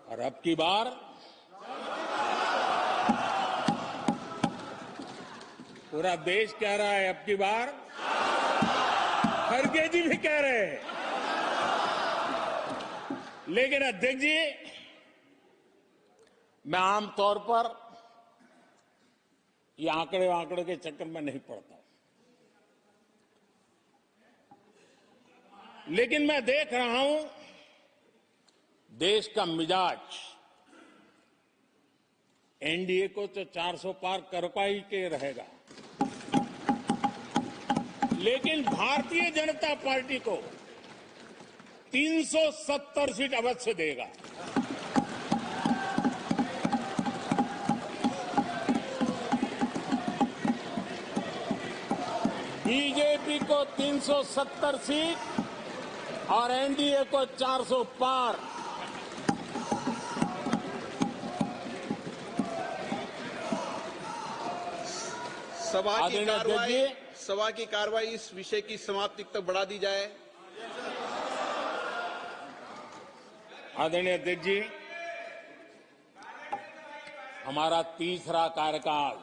और अब की बार पूरा देश कह रहा है, अब की बार खड़गे जी भी कह रहे हैं। लेकिन अध्यक्ष जी, मैं आमतौर पर ये आंकड़े के चक्कर में नहीं पड़ता, लेकिन मैं देख रहा हूं देश का मिजाज एनडीए को तो 400 पार कर पाई के रहेगा, लेकिन भारतीय जनता पार्टी को 370 सीट अवश्य देगा। बीजेपी को 370 सीट और एनडीए को 400 पार। सभा की कार्रवाई इस विषय की समाप्ति तक बढ़ा दी जाए। आदरणीय अध्यक्ष जी, हमारा तीसरा कार्यकाल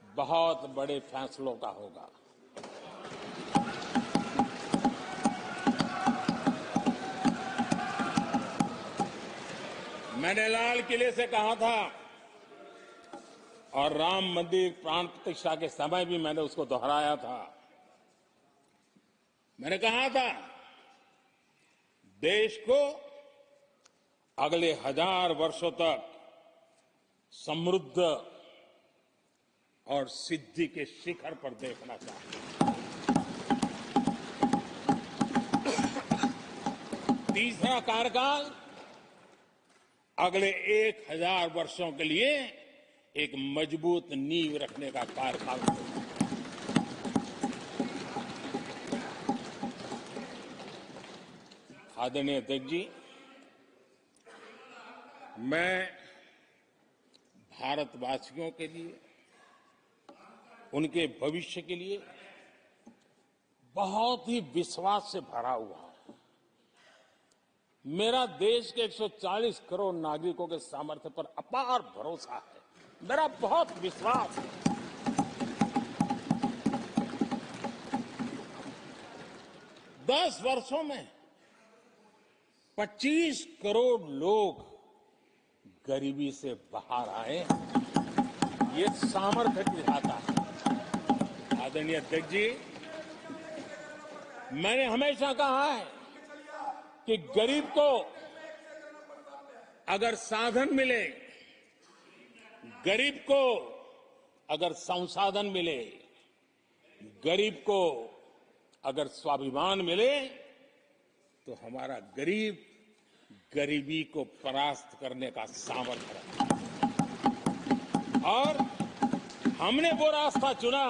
बहुत बड़े फैसलों का होगा। मैंने लाल किले से कहा था और राम मंदिर प्राण प्रतिष्ठा के समय भी मैंने उसको दोहराया था। मैंने कहा था देश को अगले 1000 वर्षों तक समृद्ध और सिद्धि के शिखर पर देखना चाहिए। तीसरा कार्यकाल अगले 1000 वर्षों के लिए एक मजबूत नींव रखने का कार्यकाल होगा। आदरणीय अध्यक्ष जी, मैं भारतवासियों के लिए, उनके भविष्य के लिए बहुत ही विश्वास से भरा हुआ हूं। मेरा देश के 140 करोड़ नागरिकों के सामर्थ्य पर अपार भरोसा है। मेरा बहुत विश्वास है। दस वर्षों में 25 करोड़ लोग गरीबी से बाहर आए, ये सामर्थ्य दिखाता है। आदरणीय अध्यक्ष जी, मैंने हमेशा कहा है कि गरीब को अगर साधन मिले, गरीब को अगर संसाधन मिले, गरीब को अगर स्वाभिमान मिले, तो हमारा गरीब गरीबी को परास्त करने का सामर्थ्य रखता है। और हमने वो रास्ता चुना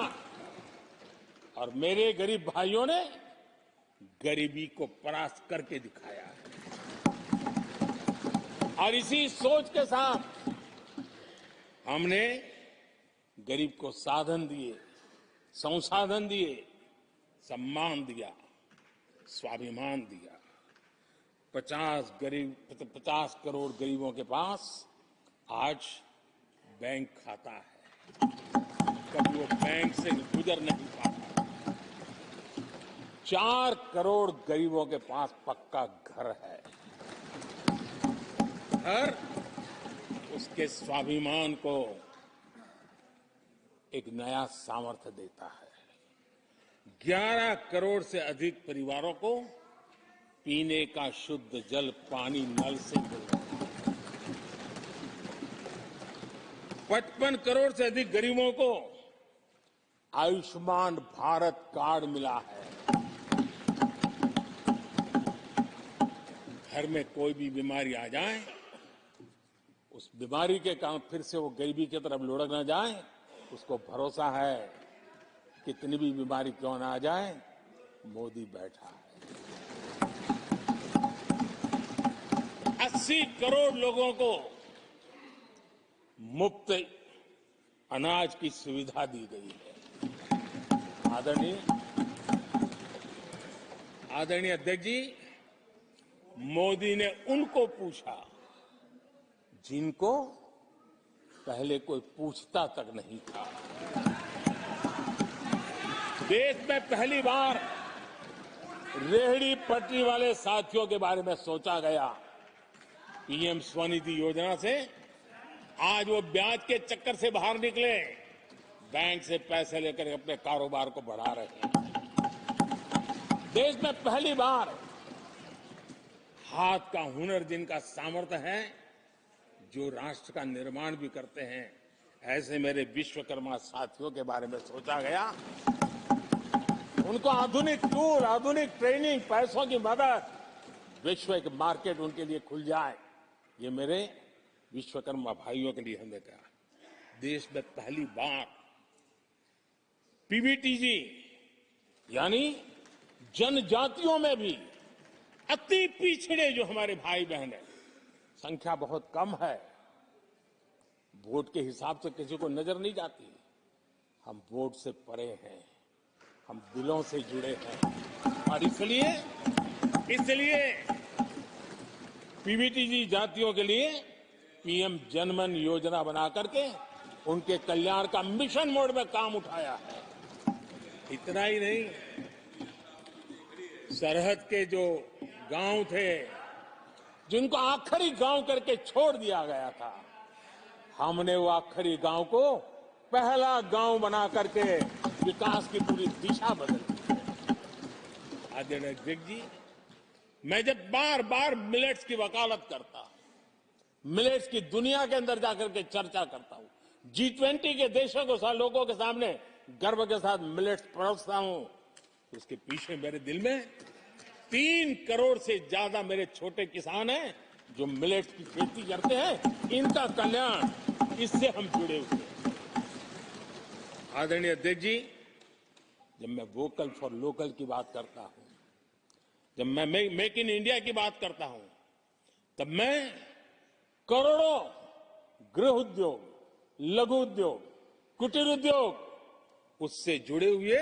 और मेरे गरीब भाइयों ने गरीबी को परास्त करके दिखाया है। और इसी सोच के साथ हमने गरीब को साधन दिए, संसाधन दिए, सम्मान दिया, स्वाभिमान दिया। 50 करोड़ गरीबों के पास आज बैंक खाता है। कभी वो बैंक से गुजर नहीं पाता। 4 करोड़ गरीबों के पास पक्का घर है। घर उसके स्वाभिमान को एक नया सामर्थ्य देता है। 11 करोड़ से अधिक परिवारों को पीने का शुद्ध जल पानी नल से मिल रहा है। 55 करोड़ से अधिक गरीबों को आयुष्मान भारत कार्ड मिला है। घर में कोई भी बीमारी आ जाए, उस बीमारी के कारण फिर से वो गरीबी की तरफ लुढ़क न जाए, उसको भरोसा है कितनी भी बीमारी क्यों ना आ जाए, मोदी बैठा है। 80 करोड़ लोगों को मुफ्त अनाज की सुविधा दी गई है। आदरणीय अध्यक्ष जी, मोदी ने उनको पूछा जिनको पहले कोई पूछता तक नहीं था। देश में पहली बार रेहड़ी पटरी वाले साथियों के बारे में सोचा गया। पीएम स्वनिधि योजना से आज वो ब्याज के चक्कर से बाहर निकले, बैंक से पैसे लेकर अपने कारोबार को बढ़ा रहे हैं। देश में पहली बार हाथ का हुनर जिनका सामर्थ्य है, जो राष्ट्र का निर्माण भी करते हैं, ऐसे मेरे विश्वकर्मा साथियों के बारे में सोचा गया। उनको आधुनिक टूल, आधुनिक ट्रेनिंग, पैसों की मदद, विश्व एक मार्केट उनके लिए खुल जाए, ये मेरे विश्वकर्मा भाइयों के लिए हमने कहा। देश में पहली बार पीबीटीजी यानी जनजातियों में भी अति पिछड़े जो हमारे भाई बहन हैं, संख्या बहुत कम है, वोट के हिसाब से किसी को नजर नहीं जाती। हम वोट से परे हैं, हम दिलों से जुड़े हैं और इसलिए पीबीटीजी जातियों के लिए पीएम जनमन योजना बना करके उनके कल्याण का मिशन मोड में काम उठाया है। इतना ही नहीं, सरहद के जो गांव थे जिनको आखिरी गांव करके छोड़ दिया गया था, हमने वो आखिरी गांव को पहला गांव बना करके विकास की पूरी दिशा बदल दी। आदरणीय अध्यक्ष जी, मैं जब बार बार मिलेट्स की वकालत करता हूं, मिलेट्स की दुनिया के अंदर जाकर के चर्चा करता हूं, G20 के देशों को लोगों के सामने गर्व के साथ मिलेट्स परोसता हूं, उसके पीछे मेरे दिल में 3 करोड़ से ज्यादा मेरे छोटे किसान हैं जो मिलेट्स की खेती करते हैं। इनका कल्याण, इससे हम जुड़े हुए हैं। आदरणीय अध्यक्ष जी, जब मैं वोकल फॉर लोकल की बात करता हूं, जब मैं मेक इन इंडिया की बात करता हूं, तब मैं करोड़ों गृह उद्योग, लघु उद्योग, कुटीर उद्योग, उससे जुड़े हुए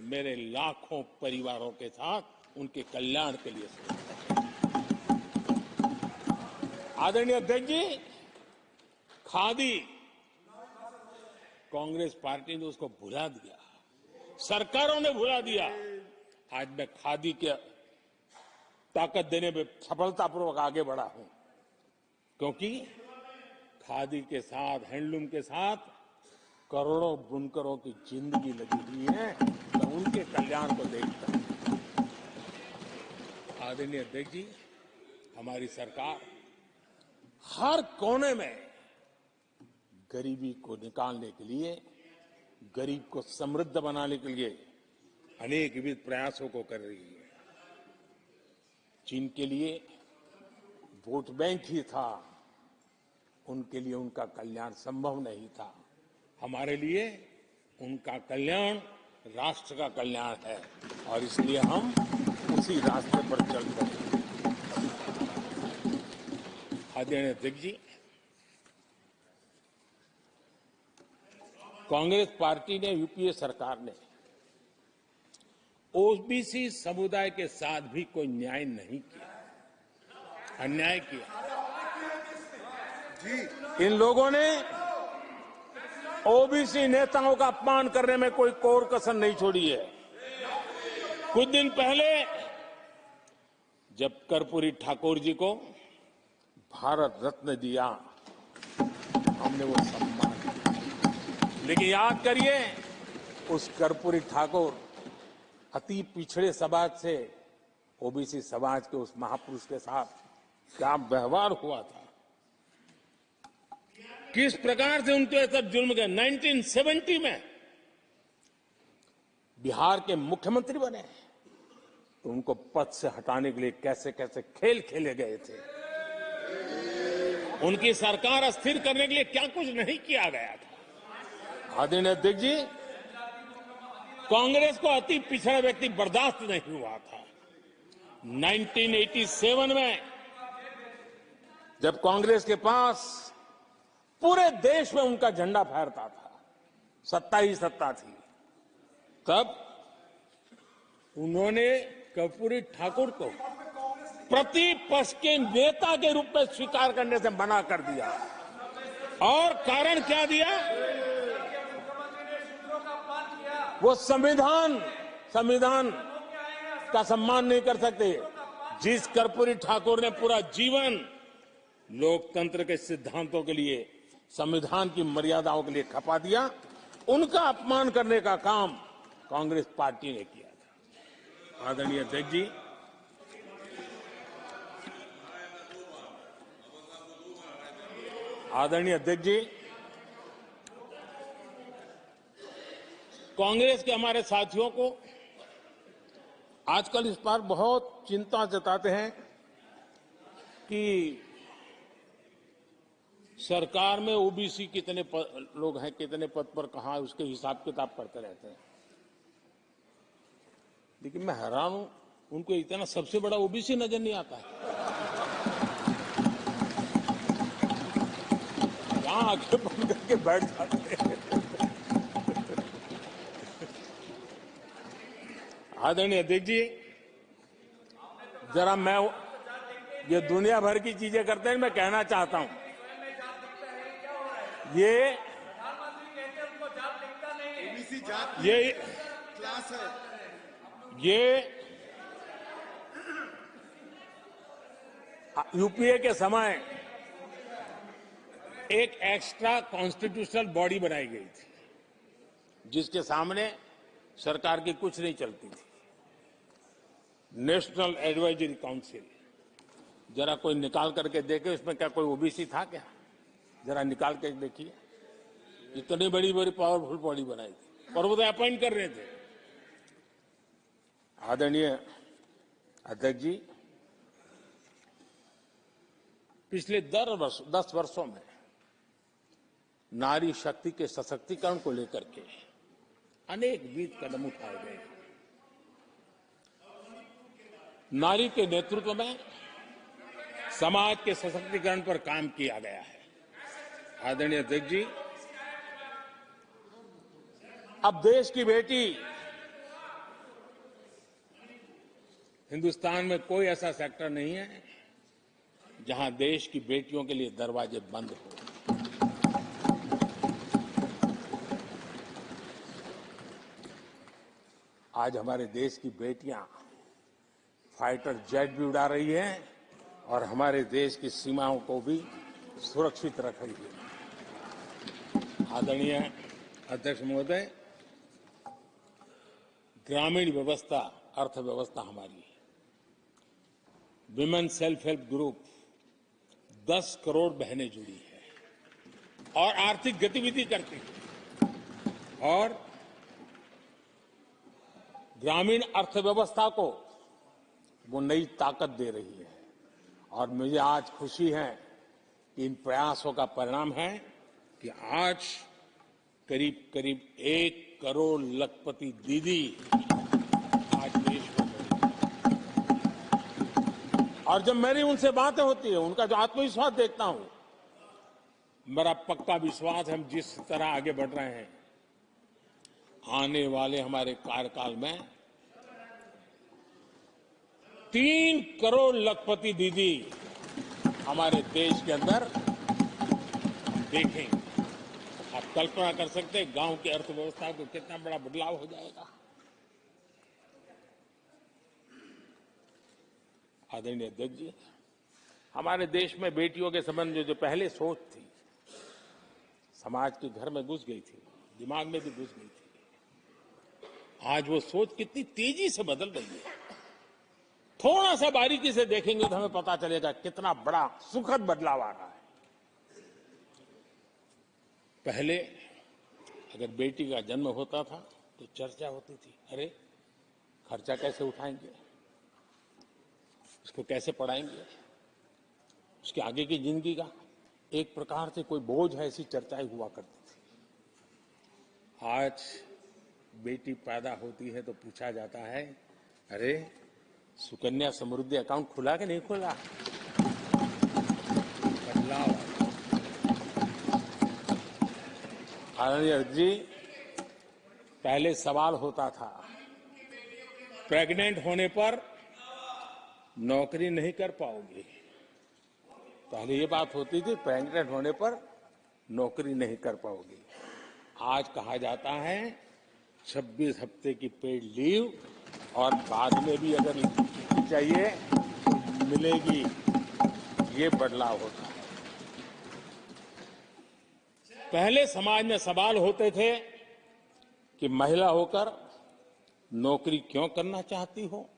मेरे लाखों परिवारों के साथ उनके कल्याण के लिए सोचता हूं। आदरणीय अध्यक्ष जी, खादी, कांग्रेस पार्टी ने उसको भुला दिया, सरकारों ने भुला दिया। आज मैं खादी के ताकत देने में सफलतापूर्वक आगे बढ़ा हूं, क्योंकि खादी के साथ, हैंडलूम के साथ करोड़ों बुनकरों की जिंदगी लगी हुई है। मैं उनके कल्याण को देखता हूं। आदरणीय अध्यक्ष जी, हमारी सरकार हर कोने में गरीबी को निकालने के लिए, गरीब को समृद्ध बनाने के लिए अनेक विविध प्रयासों को कर रही है। जिनके लिए वोट बैंक ही था, उनके लिए उनका कल्याण संभव नहीं था। हमारे लिए उनका कल्याण राष्ट्र का कल्याण है और इसलिए हम उसी रास्ते पर चल रहे हैं। आदरणीय अध्यक्ष जी, कांग्रेस पार्टी ने, यूपीए सरकार ने ओबीसी समुदाय के साथ भी कोई न्याय नहीं किया, अन्याय किया। इन लोगों ने ओबीसी नेताओं का अपमान करने में कोई कोर कसर नहीं छोड़ी है। कुछ दिन पहले जब कर्पूरी ठाकुर जी को भारत रत्न दिया, हमने वो सम्मान किया। लेकिन याद करिए, उस कर्पूरी ठाकुर अति पिछड़े समाज से ओबीसी समाज के उस महापुरुष के साथ क्या व्यवहार हुआ था, किस प्रकार से उनके साथ जुल्म किया। 1970 में बिहार के मुख्यमंत्री बने तो उनको पद से हटाने के लिए कैसे कैसे खेल खेले गए थे। उनकी सरकार अस्थिर करने के लिए क्या कुछ नहीं किया गया था। आदरणीय अध्यक्ष जी, कांग्रेस को अति पिछड़ा व्यक्ति बर्दाश्त नहीं हुआ था। 1987 में जब कांग्रेस के पास पूरे देश में उनका झंडा फहरता था, सत्ता ही सत्ता थी, तब उन्होंने कर्पूरी ठाकुर को प्रतिपक्ष के नेता के रूप में स्वीकार करने से मना कर दिया। और कारण क्या दिया? वो संविधान का सम्मान नहीं कर सकते। जिस कर्पूरी ठाकुर ने पूरा जीवन लोकतंत्र के सिद्धांतों के लिए, संविधान की मर्यादाओं के लिए खपा दिया, उनका अपमान करने का काम कांग्रेस पार्टी ने किया था। आदरणीय अध्यक्ष जी, कांग्रेस के हमारे साथियों को आजकल इस पर बहुत चिंता जताते हैं कि सरकार में ओबीसी कितने लोग हैं, कितने पद पर कहां, उसके हिसाब किताब करते रहते हैं। लेकिन मैं हैरान हूं, उनको इतना सबसे बड़ा ओबीसी नजर नहीं आता है। यहां आके बंद करके बैठ जाते हैं। आदरणीय अध्यक्ष जी, जरा मैं ये दुनिया भर की चीजें करते हैं, मैं कहना चाहता हूं, ये क्लास है। ये यूपीए के समय एक एक्स्ट्रा कॉन्स्टिट्यूशनल बॉडी बनाई गई थी, जिसके सामने सरकार की कुछ नहीं चलती थी। नेशनल एडवाइजरी काउंसिल, जरा कोई निकाल करके देखे उसमें क्या कोई ओबीसी था क्या? जरा निकाल के देखिए। इतनी बड़ी बड़ी पावरफुल बॉडी बनाई थी और वो तो अपॉइंट कर रहे थे। आदरणीय अध्यक्ष जी, पिछले 10 वर्षों में नारी शक्ति के सशक्तिकरण को लेकर के अनेक विध कदम उठाए गए। नारी के नेतृत्व में समाज के सशक्तिकरण पर काम किया गया है। आदरणीय अध्यक्ष जी, अब देश की बेटी, हिंदुस्तान में कोई ऐसा सेक्टर नहीं है जहां देश की बेटियों के लिए दरवाजे बंद हो। आज हमारे देश की बेटियां फाइटर जेट भी उड़ा रही हैं और हमारे देश की सीमाओं को भी सुरक्षित रख रही है। आदरणीय अध्यक्ष महोदय, ग्रामीण व्यवस्था, अर्थव्यवस्था हमारी, women self help group 10 crore बहनें जुड़ी है और आर्थिक गतिविधि करती है और ग्रामीण अर्थव्यवस्था को वो नई ताकत दे रही है। और मुझे आज खुशी है कि इन प्रयासों का परिणाम है कि आज करीब करीब 1 करोड़ लखपति दीदी आज देश में है। और जब मेरी उनसे बातें होती है, उनका जो आत्मविश्वास देखता हूं, मेरा पक्का विश्वास है हम जिस तरह आगे बढ़ रहे हैं, आने वाले हमारे कार्यकाल में 3 करोड़ लखपति दीदी हमारे देश के अंदर देखेंगे। आप कल्पना कर सकते हैं गांव की अर्थव्यवस्था को कितना बड़ा बदलाव हो जाएगा। आदरणीय अध्यक्ष जी, हमारे देश में बेटियों के संबंध में जो पहले सोच थी, समाज के घर में घुस गई थी, दिमाग में भी घुस गई थी, आज वो सोच कितनी तेजी से बदल रही है। थोड़ा सा बारीकी से देखेंगे तो हमें पता चलेगा कितना बड़ा सुखद बदलाव आ रहा है। पहले अगर बेटी का जन्म होता था तो चर्चा होती थी, अरे खर्चा कैसे उठाएंगे, उसको कैसे पढ़ाएंगे, उसके आगे की जिंदगी का एक प्रकार से कोई बोझ है, ऐसी चर्चाएं हुआ करती थी। आज बेटी पैदा होती है तो पूछा जाता है, अरे सुकन्या समृद्धि अकाउंट खुला कि नहीं खुला? बदलाव। आदरणीय जी, पहले सवाल होता था प्रेग्नेंट होने पर नौकरी नहीं कर पाओगे। पहले ये बात होती थी प्रेग्नेंट होने पर नौकरी नहीं कर पाओगे। आज कहा जाता है 26 हफ्ते की पेड लीव और बाद में भी अगर चाहिए तो मिलेगी। ये बदलाव होता है। पहले समाज में सवाल होते थे कि महिला होकर नौकरी क्यों करना चाहती हो,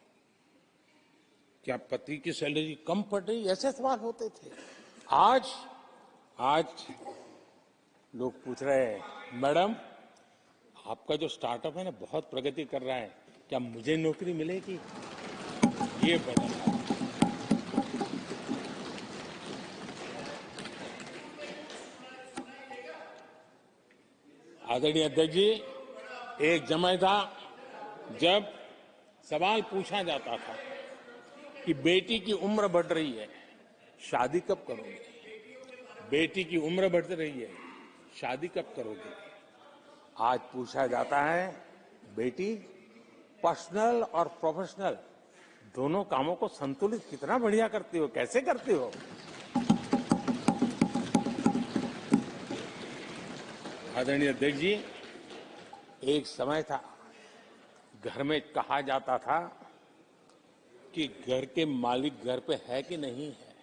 क्या पति की सैलरी कम पड़ रही, ऐसे सवाल होते थे। आज लोग पूछ रहे हैं, मैडम आपका जो स्टार्टअप है ना बहुत प्रगति कर रहा है, क्या मुझे नौकरी मिलेगी? ये बदलाव। आदरणीय अध्यक्ष जी, एक समय था जब सवाल पूछा जाता था कि बेटी की उम्र बढ़ रही है, शादी कब करोगे? बेटी की उम्र बढ़ रही है, शादी कब करोगे? आज पूछा जाता है, बेटी पर्सनल और प्रोफेशनल दोनों कामों को संतुलित कितना बढ़िया करती हो, कैसे करती हो? आदरणीय अध्यक्ष जी, एक समय था घर में कहा जाता था कि घर के मालिक घर पे है कि नहीं है,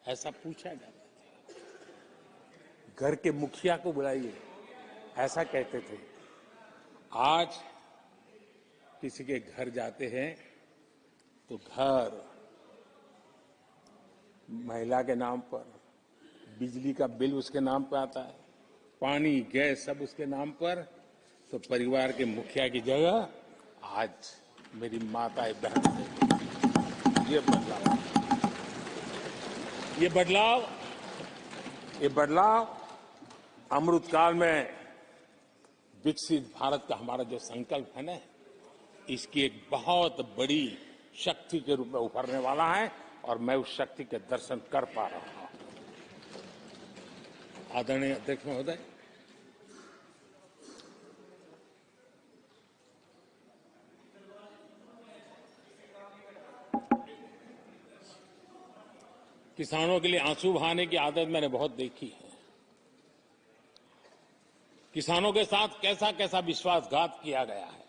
ऐसा पूछा जाता था। घर के मुखिया को बुलाइए, ऐसा कहते थे। आज किसी के घर जाते हैं तो घर महिला के नाम पर, बिजली का बिल उसके नाम पर आता है, पानी गैस सब उसके नाम पर, तो परिवार के मुखिया की जगह आज मेरी माताएं बहन, ये बदलाव अमृतकाल में विकसित भारत का हमारा जो संकल्प है ना, इसकी एक बहुत बड़ी शक्ति के रूप में उभरने वाला है और मैं उस शक्ति के दर्शन कर पा रहा हूं। आदरणीय अध्यक्ष महोदय, किसानों के लिए आंसू बहाने की आदत मैंने बहुत देखी है। किसानों के साथ कैसा कैसा विश्वासघात किया गया है,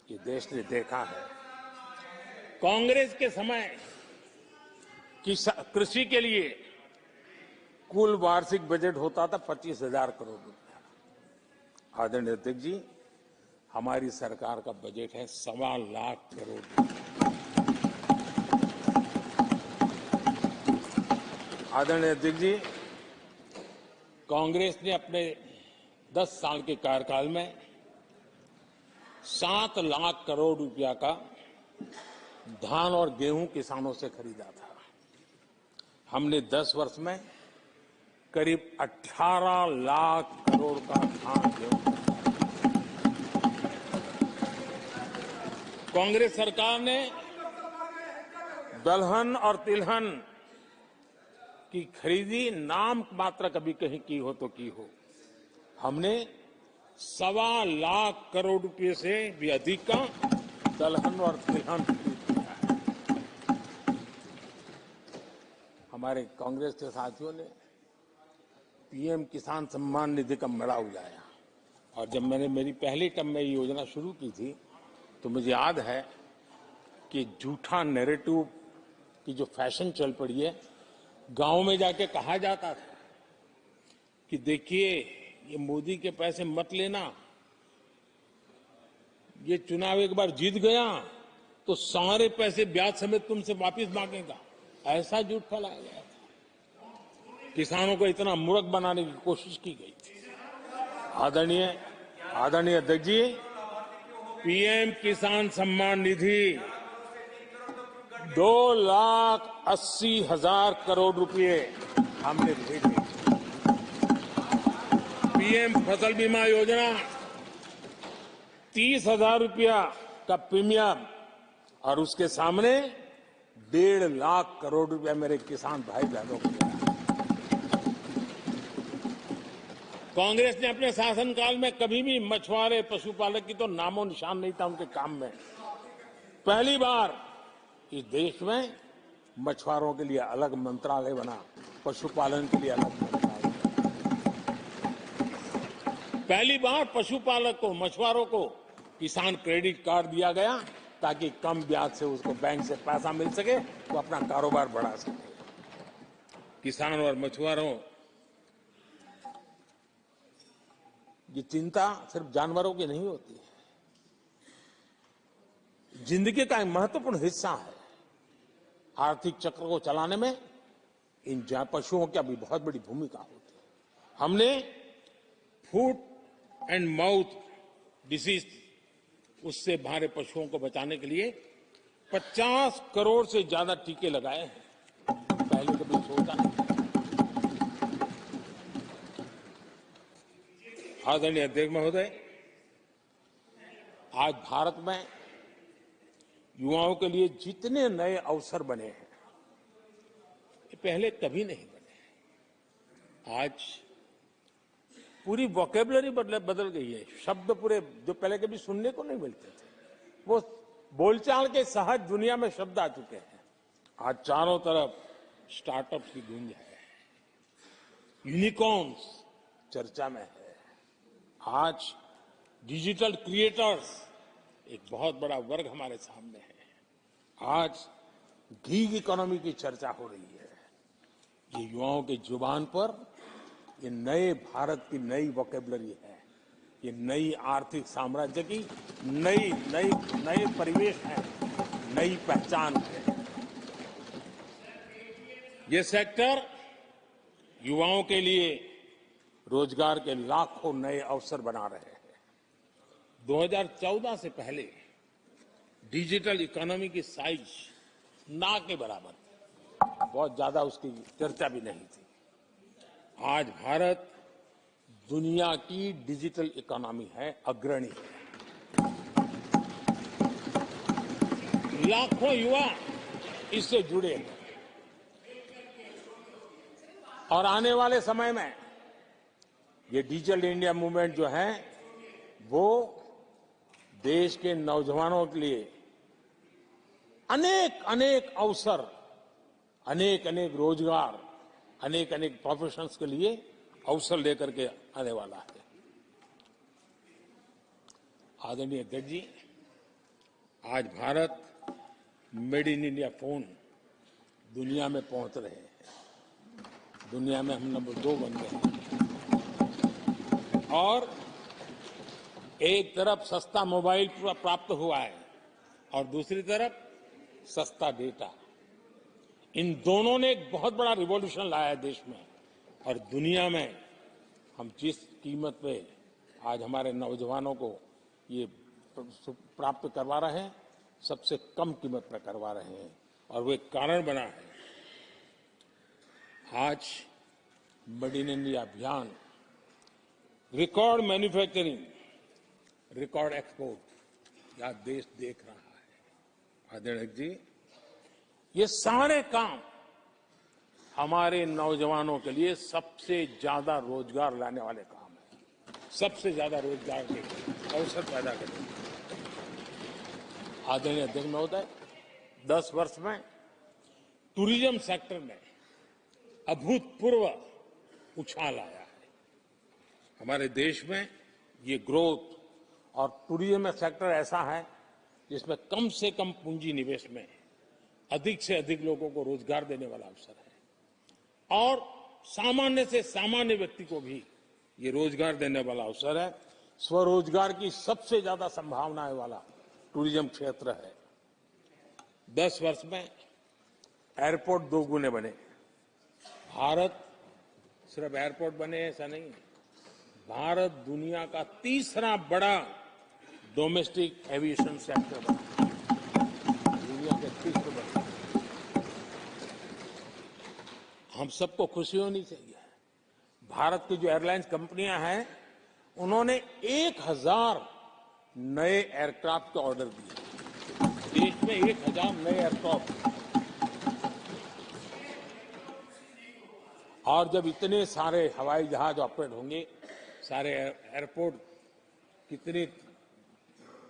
ये देश ने देखा है। कांग्रेस के समय कृषि के लिए कुल वार्षिक बजट होता था 25,000 करोड़ रुपया। आदरणीय अध्यक्ष जी, हमारी सरकार का बजट है 1.25 लाख करोड़। आदरणीय अध्यक्ष जी, कांग्रेस ने अपने 10 साल के कार्यकाल में 7 लाख करोड़ रुपया का धान और गेहूं किसानों से खरीदा था। हमने 10 वर्ष में करीब 18 लाख करोड़ का धान गेहूं। कांग्रेस सरकार ने दलहन और तिलहन की खरीदी नाम मात्र कभी कहीं की हो तो की हो। हमने 1.25 लाख करोड़ रुपए से भी अधिक का दलहन और तिलहन खरीद किया है। हमारे कांग्रेस के साथियों ने पीएम किसान सम्मान निधि का मड़ा उड़ाया और जब मैंने मेरी पहली टर्म में ये योजना शुरू की थी तो मुझे याद है कि झूठा नैरेटिव की जो फैशन चल पड़ी है, गांव में जाके कहा जाता था कि देखिए ये मोदी के पैसे मत लेना, ये चुनाव एक बार जीत गया तो सारे पैसे ब्याज समेत तुमसे वापस मांगेगा, ऐसा झूठ फैलाया गया था। किसानों को इतना मूर्ख बनाने की कोशिश की गई थी। आदरणीय अध्यक्ष जी, पीएम किसान सम्मान निधि 2,80,000 करोड़ रुपए हमने भेजे। पीएम फसल बीमा योजना 30,000 रुपया का प्रीमियम और उसके सामने 1.5 लाख करोड़ रुपया मेरे किसान भाई बहनों को दिया। कांग्रेस ने अपने शासनकाल में कभी भी मछुआरे पशुपालक की तो नामो निशान नहीं था उनके काम में। पहली बार इस देश में मछुआरों के लिए अलग मंत्रालय बना, पशुपालन के लिए अलग मंत्रालय। पहली बार पशुपालक को, मछुआरों को किसान क्रेडिट कार्ड दिया गया ताकि कम ब्याज से उसको बैंक से पैसा मिल सके, वो अपना कारोबार बढ़ा सके। किसान और मछुआरों की चिंता सिर्फ जानवरों की नहीं होती है, जिंदगी का एक महत्वपूर्ण हिस्सा है। आर्थिक चक्र को चलाने में इन पशुओं की अभी बहुत बड़ी भूमिका होती है। हमने फुट एंड माउथ डिसीज उससे हमारे पशुओं को बचाने के लिए 50 करोड़ से ज्यादा टीके लगाए हैं, पहले कभी सोचा नहीं। आदरणीय अध्यक्ष महोदय, आज भारत में युवाओं के लिए जितने नए अवसर बने हैं ये पहले कभी नहीं बने। आज पूरी वोकेबलरी बदल गई है। शब्द पूरे जो पहले कभी सुनने को नहीं मिलते थे, वो बोलचाल के सहज दुनिया में शब्द आ चुके हैं। आज चारों तरफ स्टार्टअप्स की गूंज है, यूनिकॉर्न्स चर्चा में है। आज डिजिटल क्रिएटर्स एक बहुत बड़ा वर्ग हमारे सामने है। आज गीग इकोनॉमी की चर्चा हो रही है। ये युवाओं के जुबान पर ये नए भारत की नई वोकेबलरी है। ये नई आर्थिक साम्राज्य की नई परिवेश है, नई पहचान है। ये सेक्टर युवाओं के लिए रोजगार के लाखों नए अवसर बना रहे हैं। 2014 से पहले डिजिटल इकोनॉमी की साइज ना के बराबर, बहुत ज्यादा उसकी चर्चा भी नहीं थी। आज भारत दुनिया की डिजिटल इकोनॉमी है, अग्रणी है। लाखों युवा इससे जुड़े हैं और आने वाले समय में ये डिजिटल इंडिया मूवमेंट जो है वो देश के नौजवानों के लिए अनेक अनेक अवसर, अनेक अनेक रोजगार, अनेक अनेक प्रोफेशंस के लिए अवसर लेकर के आने वाला है। आदरणीय अध्यक्ष जी, आज Bharat made in India phone दुनिया में पहुंच रहे हैं। दुनिया में हम नंबर 2 बन गए हैं। और एक तरफ सस्ता मोबाइल प्राप्त हुआ है और दूसरी तरफ सस्ता डेटा। इन दोनों ने एक बहुत बड़ा रिवॉल्यूशन लाया है देश में और दुनिया में। हम जिस कीमत पे आज हमारे नौजवानों को ये प्राप्त करवा रहे हैं, सबसे कम कीमत पर करवा रहे हैं और वो एक कारण बना है। आज मेड इन इंडिया अभियान रिकॉर्ड मैन्युफैक्चरिंग, रिकॉर्ड एक्सपोर्ट या देश देख रहा है। आदरणीय जी, ये सारे काम हमारे नौजवानों के लिए सबसे ज्यादा रोजगार लाने वाले काम है, सबसे ज्यादा रोजगार के अवसर पैदा करेंगे। आदरणीय अध्यक्ष महोदय, 10 वर्ष में टूरिज्म सेक्टर में अभूतपूर्व उछाल आया है। हमारे देश में ये ग्रोथ और टूरिज्म सेक्टर ऐसा है जिसमें कम से कम पूंजी निवेश में अधिक से अधिक लोगों को रोजगार देने वाला अवसर है और सामान्य से सामान्य व्यक्ति को भी ये रोजगार देने वाला अवसर है। स्वरोजगार की सबसे ज्यादा संभावनाएं वाला टूरिज्म क्षेत्र है। 10 वर्ष में एयरपोर्ट 2 गुने बने। भारत सिर्फ एयरपोर्ट बने ऐसा नहीं है, भारत दुनिया का तीसरा बड़ा डोमेस्टिक एविएशन सेक्टर बना, दुनिया के तीसरे बड़े। हम सबको खुशी होनी चाहिए। भारत की जो एयरलाइंस कंपनियां हैं, उन्होंने 1000 नए एयरक्राफ्ट का ऑर्डर दिए। देश में 1000 नए एयरक्राफ्ट। और जब इतने सारे हवाई जहाज ऑपरेट होंगे, सारे एयरपोर्ट कितने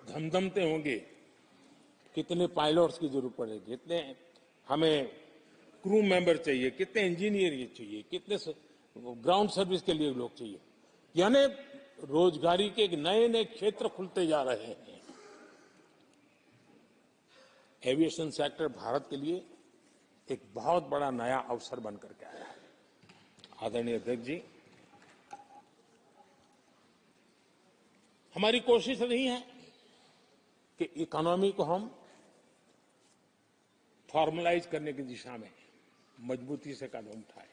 धमधमते होंगे, कितने पायलट्स की जरूरत पड़ेगी, कितने हमें क्रू मेंबर चाहिए, कितने इंजीनियर चाहिए, कितने ग्राउंड सर्विस के लिए लोग चाहिए। यानी रोजगारी के नए नए क्षेत्र खुलते जा रहे हैं। एविएशन सेक्टर भारत के लिए एक बहुत बड़ा नया अवसर बनकर के आया है। आदरणीय अध्यक्ष जी, हमारी कोशिश रही है कि इकोनॉमी को हम फॉर्मलाइज करने की दिशा में मजबूती से कदम उठाए,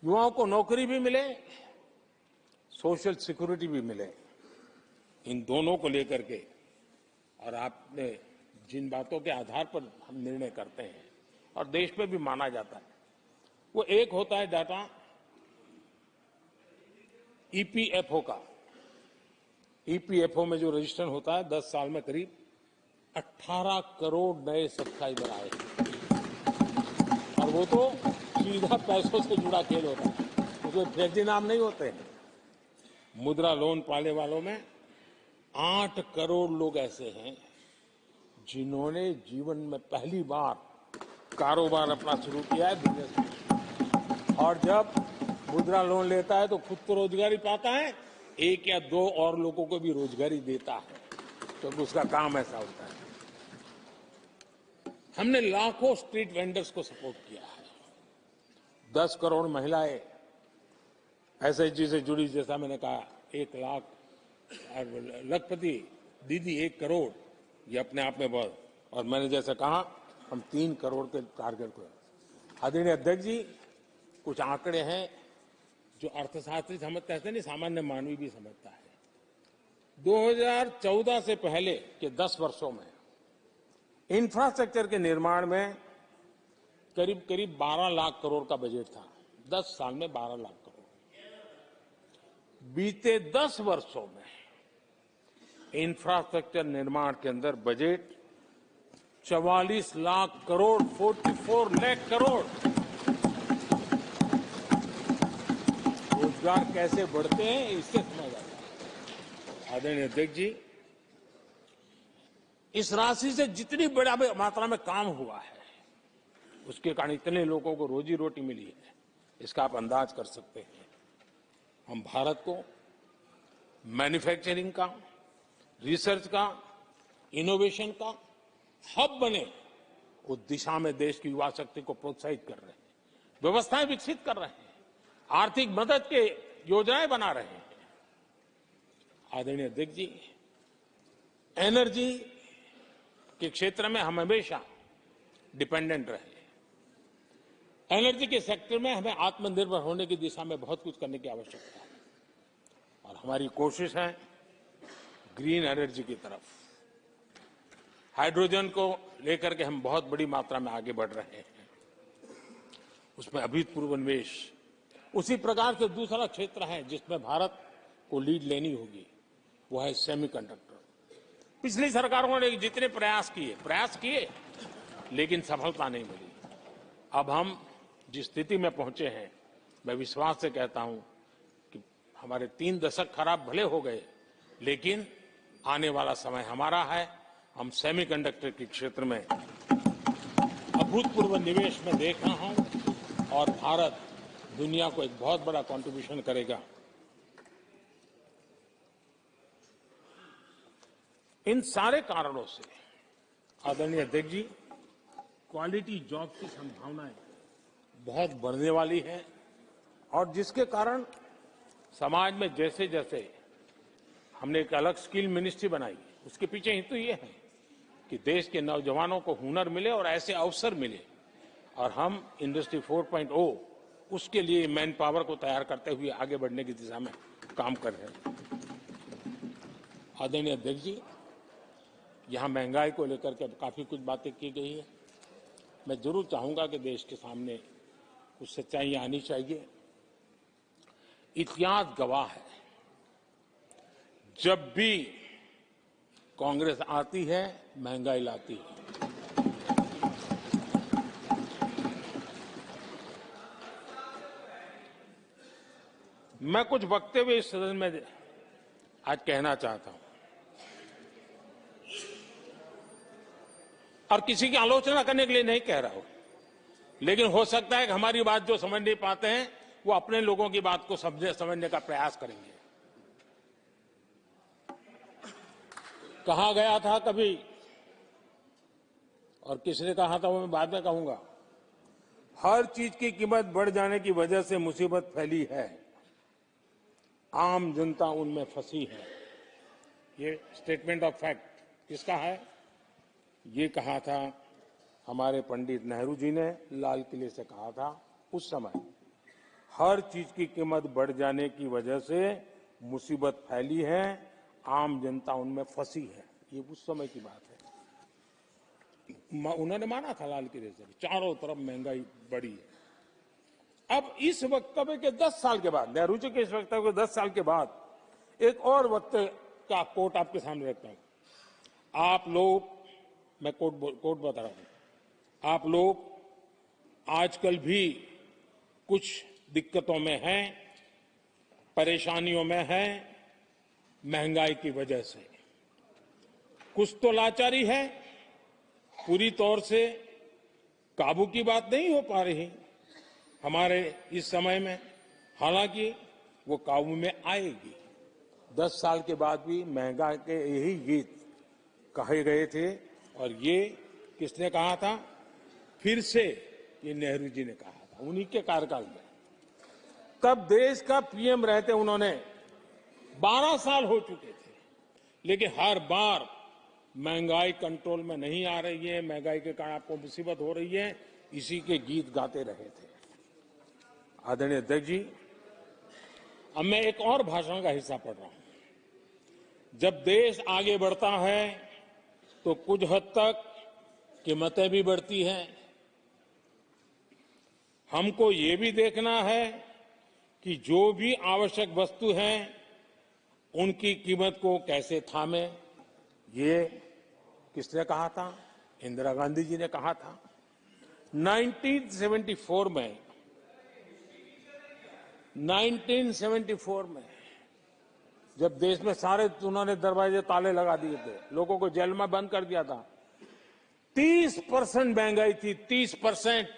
युवाओं को नौकरी भी मिले, सोशल सिक्योरिटी भी मिले। इन दोनों को लेकर के और आपने जिन बातों के आधार पर हम निर्णय करते हैं और देश में भी माना जाता है, वो एक होता है डाटा ईपीएफओ का, ईपीएफओ में जो रजिस्ट्रेशन होता है 10 साल में करीब 18 करोड़ नए सब्सक्राइबर आए और वो तो सीधा पैसों से जुड़ा खेल होता है, उसमें फर्जी नाम नहीं होते हैं। मुद्रा लोन पाने वालों में 8 करोड़ लोग ऐसे हैं जिन्होंने जीवन में पहली बार कारोबार अपना शुरू किया है, बिजनेस। और जब मुद्रा लोन लेता है तो खुद तो रोजगारी पाता है, एक या दो और लोगों को भी रोजगारी देता है, क्योंकि तो उसका काम ऐसा होता है। हमने लाखों स्ट्रीट वेंडर्स को सपोर्ट किया है। 10 करोड़ महिलाएं एसएचजी से जुड़ी, जैसा मैंने कहा 1 लाख, लखपति दीदी 1 करोड़, ये अपने आप में बहुत। और मैंने जैसे कहा हम 3 करोड़ के टारगेट को। आदरणीय अध्यक्ष जी, कुछ आंकड़े हैं जो अर्थशास्त्री समझते हैं, नहीं सामान्य मानवी भी समझता है। 2014 से पहले के 10 वर्षों में इंफ्रास्ट्रक्चर के निर्माण में करीब करीब 12 लाख करोड़ का बजट था। 10 साल में 12 लाख करोड़। बीते 10 वर्षों में इंफ्रास्ट्रक्चर निर्माण के अंदर बजट 44 लाख करोड़, 44 लाख करोड़। रोजगार कैसे बढ़ते हैं इससे समझ आता है। आदरणीय अध्यक्ष जी, इस राशि से जितनी बड़ा मात्रा में काम हुआ है, उसके कारण इतने लोगों को रोजी रोटी मिली है, इसका आप अंदाज कर सकते हैं। हम भारत को मैन्युफैक्चरिंग का, रिसर्च का, इनोवेशन का हब बने, उस दिशा में देश की युवा शक्ति को प्रोत्साहित कर रहे हैं, व्यवस्थाएं विकसित कर रहे हैं, आर्थिक मदद के योजनाएं बना रहे हैं। आदरणीय अध्यक्ष जी, एनर्जी के क्षेत्र में हम हमेशा डिपेंडेंट रहे। एनर्जी के सेक्टर में हमें आत्मनिर्भर होने की दिशा में बहुत कुछ करने की आवश्यकता है और हमारी कोशिश है ग्रीन एनर्जी की तरफ। हाइड्रोजन को लेकर के हम बहुत बड़ी मात्रा में आगे बढ़ रहे हैं, उसमें अभूतपूर्व निवेश। उसी प्रकार से दूसरा क्षेत्र है जिसमें भारत को लीड लेनी होगी, वो है सेमीकंडक्टर। पिछली सरकारों ने जितने प्रयास किए लेकिन सफलता नहीं मिली। अब हम जिस स्थिति में पहुंचे हैं, मैं विश्वास से कहता हूं कि हमारे 3 दशक खराब भले हो गए, लेकिन आने वाला समय हमारा है। हम सेमीकंडक्टर के क्षेत्र में अभूतपूर्व निवेश में देख रहा हूं और भारत दुनिया को एक बहुत बड़ा कंट्रीब्यूशन करेगा। इन सारे कारणों से आदरणीय अध्यक्ष जी, क्वालिटी जॉब की संभावनाएं बहुत बढ़ने वाली है और जिसके कारण समाज में जैसे जैसे हमने एक अलग स्किल मिनिस्ट्री बनाई, उसके पीछे ही तो ये है कि देश के नौजवानों को हुनर मिले और ऐसे अवसर मिले, और हम इंडस्ट्री 4.0 उसके लिए मैन पावर को तैयार करते हुए आगे बढ़ने की दिशा में काम कर रहे हैं। आदरणीय अध्यक्ष जी, यहां महंगाई को लेकर के काफी कुछ बातें की गई है। मैं जरूर चाहूंगा कि देश के सामने कुछ सच्चाइयां आनी चाहिए। इतिहास गवाह है, जब भी कांग्रेस आती है महंगाई लाती है। मैं कुछ वक्तव्य इस सदन में आज कहना चाहता हूं और किसी की आलोचना करने के लिए नहीं कह रहा हूं, लेकिन हो सकता है कि हमारी बात जो समझ नहीं पाते हैं वो अपने लोगों की बात को समझने का प्रयास करेंगे। कहा गया था कभी, और किसने कहा था वो मैं बाद में कहूंगा, हर चीज की कीमत बढ़ जाने की वजह से मुसीबत फैली है, आम जनता उनमें फंसी है। ये स्टेटमेंट ऑफ फैक्ट किसका है? ये कहा था हमारे पंडित नेहरू जी ने, लाल किले से कहा था उस समय। हर चीज की कीमत बढ़ जाने की वजह से मुसीबत फैली है, आम जनता उनमें फंसी है। ये उस समय की बात है। उन्होंने माना था लाल किले से, चारों तरफ महंगाई बढ़ी है। अब इस वक्तव्य के 10 साल के बाद, नेहरू जी के इस वक्तव्य के 10 साल के बाद एक और वक्तव्य का कोट आपके सामने रखता हूं। आप लोग, मैं कोट बता रहा हूं, आप लोग आजकल भी कुछ दिक्कतों में हैं, परेशानियों में हैं, महंगाई की वजह से। कुछ तो लाचारी है, पूरी तौर से काबू की बात नहीं हो पा रही हमारे इस समय में, हालांकि वो काबू में आएगी। 10 साल के बाद भी महंगाई के यही गीत कहे गए थे, और ये किसने कहा था? फिर से ये नेहरू जी ने कहा था, उन्हीं के कार्यकाल में। तब देश का पीएम रहते उन्होंने 12 साल हो चुके थे, लेकिन हर बार महंगाई कंट्रोल में नहीं आ रही है, महंगाई के कारण आपको मुसीबत हो रही है, इसी के गीत गाते रहे थे। आदरणीय अध्यक्ष जी, अब मैं एक और भाषण का हिस्सा पढ़ रहा हूं। जब देश आगे बढ़ता है तो कुछ हद तक कीमतें भी बढ़ती हैं। हमको ये भी देखना है कि जो भी आवश्यक वस्तु हैं उनकी कीमत को कैसे थामे। ये किसने कहा था? इंदिरा गांधी जी ने कहा था। 1974 में जब देश में सारे उन्होंने दरवाजे ताले लगा दिए थे, लोगों को जेल में बंद कर दिया था, 30% महंगाई थी, 30%।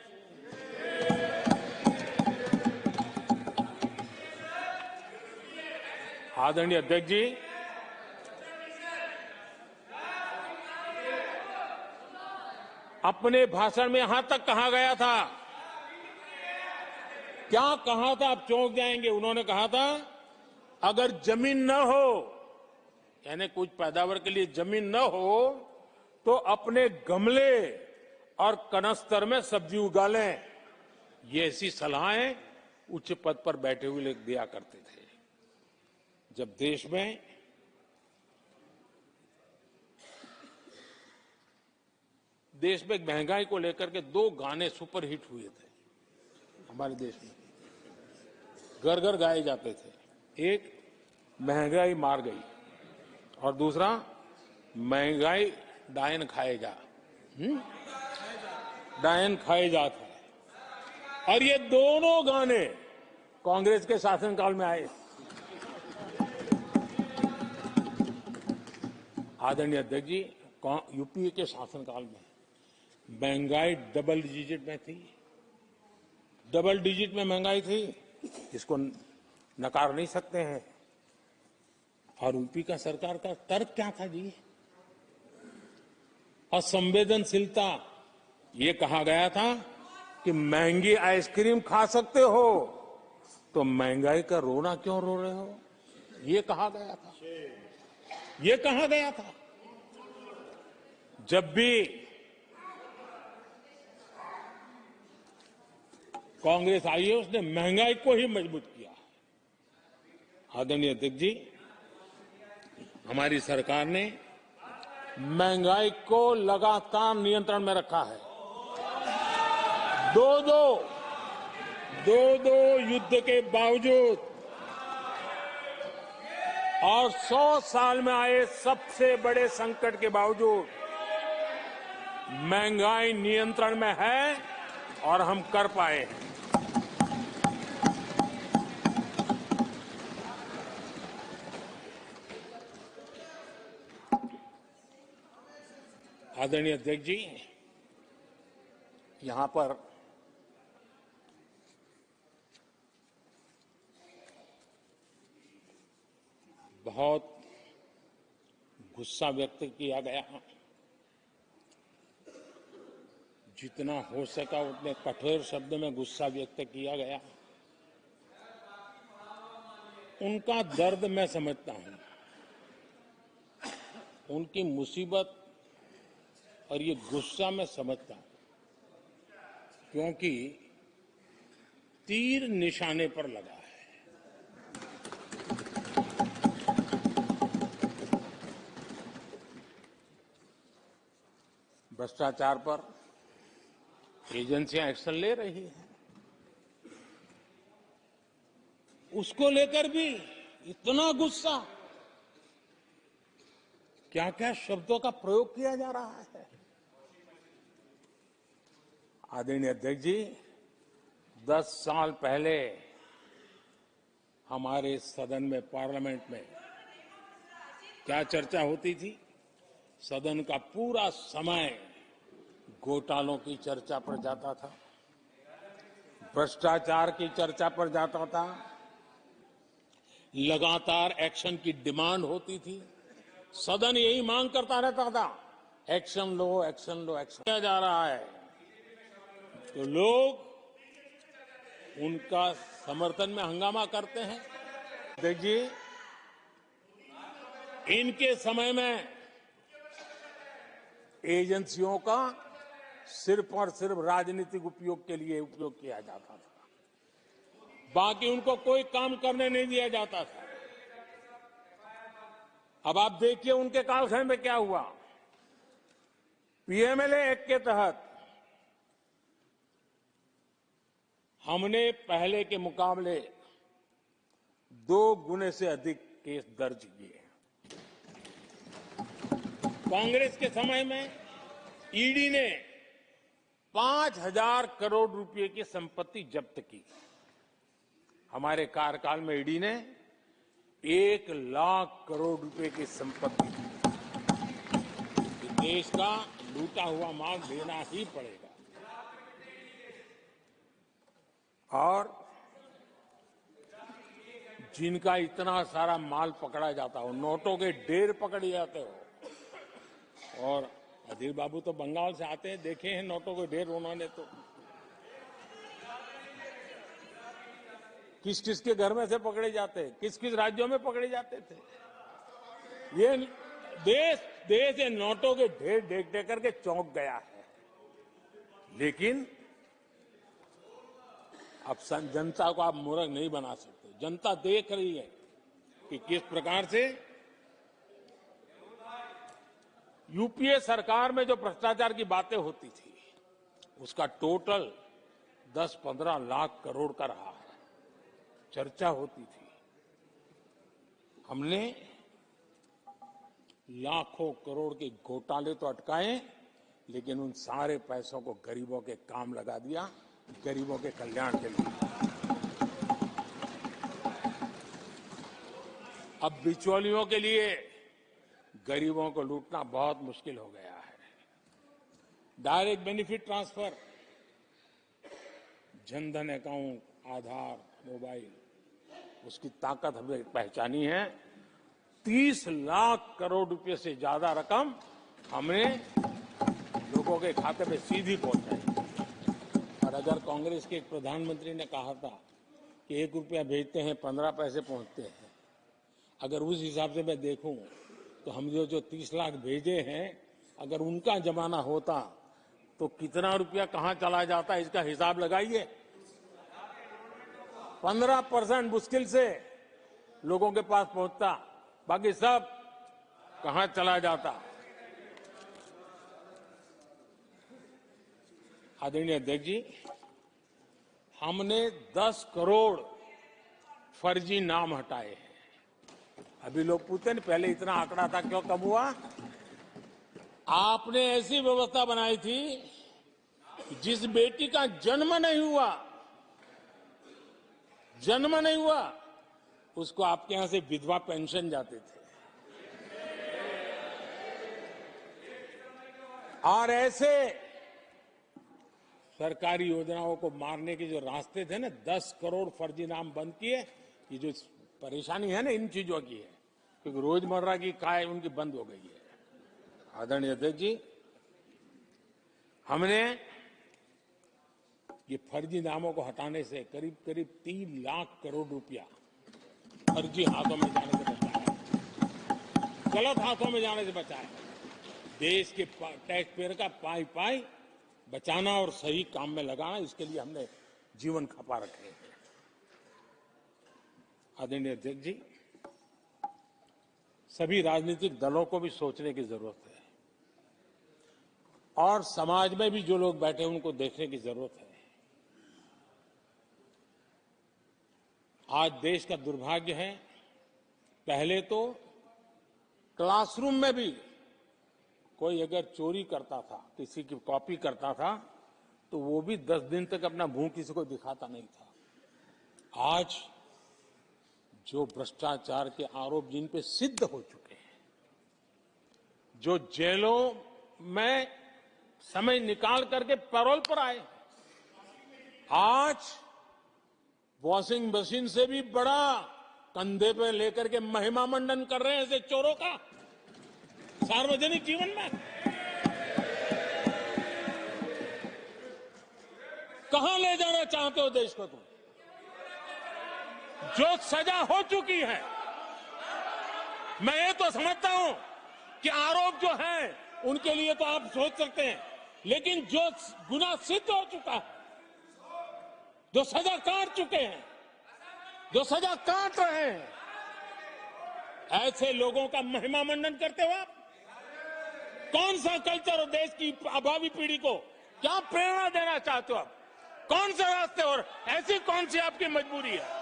आदरणीय अध्यक्ष जी, अपने भाषण में यहां तक कहा गया था, क्या कहा था? आप चौंक जाएंगे। उन्होंने कहा था, अगर जमीन न हो, यानी कुछ पैदावार के लिए जमीन न हो, तो अपने गमले और कनस्तर में सब्जी उगा लें। ये ऐसी सलाहें उच्च पद पर बैठे हुए लोग दिया करते थे। जब देश में महंगाई को लेकर के 2 गाने सुपरहिट हुए थे हमारे देश में, घर घर गाए जाते थे। एक महंगाई मार गई और दूसरा महंगाई डायन खाएगा, डायन खाए जाता है। और ये दोनों गाने कांग्रेस के शासनकाल में आए। आदरणीय अध्यक्ष जी, यूपीए के शासनकाल में महंगाई डबल डिजिट में थी, डबल डिजिट में महंगाई थी, इसको नकार नहीं सकते हैं। और यूपी का सरकार का तर्क क्या था जी? असंवेदनशीलता। ये कहा गया था कि महंगी आइसक्रीम खा सकते हो तो महंगाई का रोना क्यों रो रहे हो? ये कहा गया था, ये कहा गया था। जब भी कांग्रेस आई है, उसने महंगाई को ही मजबूत किया। आदरणीय अध्यक्ष जी, हमारी सरकार ने महंगाई को लगातार नियंत्रण में रखा है। दो युद्ध के बावजूद और 100 साल में आए सबसे बड़े संकट के बावजूद महंगाई नियंत्रण में है और हम कर पाए हैं। आदरणीय अध्यक्ष जी, यहां पर बहुत गुस्सा व्यक्त किया गया। जितना हो सका उतने कठोर शब्द में गुस्सा व्यक्त किया गया। उनका दर्द मैं समझता हूं, उनकी मुसीबत और ये गुस्सा मैं समझता हूं, क्योंकि तीर निशाने पर लगा है। भ्रष्टाचार पर एजेंसियां एक्शन ले रही हैं, उसको लेकर भी इतना गुस्सा, क्या क्या शब्दों का प्रयोग किया जा रहा है। आदरणीय अध्यक्ष जी, 10 साल पहले हमारे सदन में, पार्लियामेंट में क्या चर्चा होती थी? सदन का पूरा समय घोटालों की चर्चा पर जाता था, भ्रष्टाचार की चर्चा पर जाता था, लगातार एक्शन की डिमांड होती थी। सदन यही मांग करता रहता था, एक्शन लो, एक्शन लो, एक्शन किया जा रहा है। तो लोग उनका समर्थन में हंगामा करते हैं। देखिए, इनके समय में एजेंसियों का सिर्फ और सिर्फ राजनीतिक उपयोग के लिए उपयोग किया जाता था, बाकी उनको कोई काम करने नहीं दिया जाता था। अब आप देखिए उनके कालखंड में क्या हुआ। पीएमएलए एक्ट के तहत हमने पहले के मुकाबले 2 गुने से अधिक केस दर्ज किए। कांग्रेस के समय में ईडी ने 5,000 करोड़ रुपए की संपत्ति जब्त की। हमारे कार्यकाल में ईडी ने 1 लाख करोड़ रुपए की संपत्ति दी। देश का लूटा हुआ माल देना ही पड़ेगा। और जिनका इतना सारा माल पकड़ा जाता हो, नोटों के ढेर पकड़े जाते हो, और अधीर बाबू तो बंगाल से आते हैं, देखे हैं नोटों के ढेर उन्होंने। तो किस किस के घर में से पकड़े जाते, किस किस राज्यों में पकड़े जाते थे। ये देश ये नोटों के ढेर देख देख करके चौंक गया है। लेकिन अब जनता को आप मूर्ख नहीं बना सकते। जनता देख रही है कि किस प्रकार से यूपीए सरकार में जो भ्रष्टाचार की बातें होती थी, उसका टोटल 10-15 लाख करोड़ का रहा है। चर्चा होती थी। हमने लाखों करोड़ के घोटाले तो अटकाए, लेकिन उन सारे पैसों को गरीबों के काम लगा दिया, गरीबों के कल्याण के लिए। अब बिचौलियों के लिए गरीबों को लूटना बहुत मुश्किल हो गया है। Direct benefit transfer, Jan Dhan account, Aadhaar, mobile, उसकी ताकत हमने पहचानी है। 30 लाख करोड़ रुपए से ज्यादा रकम हमने लोगों के खाते में सीधी पहुंचाई। और अगर कांग्रेस के एक प्रधानमंत्री ने कहा था कि 1 रुपया भेजते हैं 15 पैसे पहुंचते हैं, अगर उस हिसाब से मैं देखूं तो हम जो 30 लाख भेजे हैं, अगर उनका जमाना होता तो कितना रुपया कहां चला जाता, इसका हिसाब लगाइए। 15% मुश्किल से लोगों के पास पहुंचता, बाकी सब कहां चला जाता। आदरणीय अध्यक्ष जी, हमने 10 करोड़ फर्जी नाम हटाए हैं। अभी लोग पूछते हैं पहले इतना आंकड़ा था, क्यों कम हुआ? आपने ऐसी व्यवस्था बनाई थी, जिस बेटी का जन्म नहीं हुआ, उसको आपके यहां से विधवा पेंशन जाते थे। और ऐसे सरकारी योजनाओं को मारने के जो रास्ते थे ना, 10 करोड़ फर्जी नाम बंद किए। ये जो परेशानी है ना इन चीजों की है, क्योंकि रोजमर्रा की काय उनकी बंद हो गई है। आदरणीय अध्यक्ष जी, हमने ये फर्जी नामों को हटाने से करीब करीब 3 लाख करोड़ रुपया फर्जी हाथों में जाने से बचाया, गलत हाथों में जाने से बचाया। देश के टैक्स पेयर का पाई पाई बचाना और सही काम में लगाना, इसके लिए हमने जीवन खपा रखे हैं। आदरणीय अध्यक्ष जी, सभी राजनीतिक दलों को भी सोचने की जरूरत है, और समाज में भी जो लोग बैठे हैं उनको देखने की जरूरत है। आज देश का दुर्भाग्य है, पहले तो क्लासरूम में भी कोई अगर चोरी करता था, किसी की कॉपी करता था, तो वो भी 10 दिन तक अपना मुंह किसी को दिखाता नहीं था। आज जो भ्रष्टाचार के आरोप जिन पे सिद्ध हो चुके हैं, जो जेलों में समय निकाल करके पैरोल पर आए, आज वॉशिंग मशीन से भी बड़ा कंधे पे लेकर के महिमा मंडन कर रहे हैं ऐसे चोरों का सार्वजनिक जीवन में। कहां ले जाना चाहते हो देश को तुम? जो सजा हो चुकी है, मैं ये तो समझता हूं कि आरोप जो है उनके लिए तो आप सोच सकते हैं, लेकिन जो गुनाह सिद्ध हो चुका है, जो सजा काट चुके हैं, जो सजा काट रहे हैं, ऐसे लोगों का महिमा मंडन करते हो आप? कौन सा कल्चर और देश की भावी पीढ़ी को क्या प्रेरणा देना चाहते हो आप? कौन से रास्ते और ऐसी कौन सी आपकी मजबूरी है?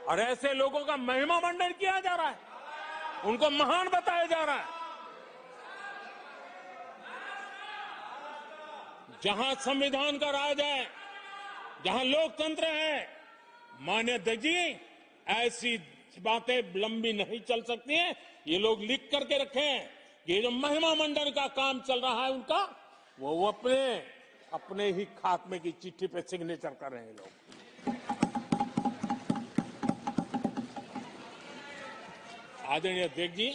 और ऐसे लोगों का महिमा मंडन किया जा रहा है, उनको महान बताया जा रहा है। जहां संविधान का राज है, जहां लोकतंत्र है, माननीय अध्यक्ष जी, ऐसी बातें लंबी नहीं चल सकती हैं। ये लोग लिख करके रखे हैं कि ये जो महिमा मंडन का काम चल रहा है उनका, वो अपने ही खात्मे की चिट्ठी पे सिग्नेचर कर रहे हैं लोग। आदरणीय अध्यक्ष जी,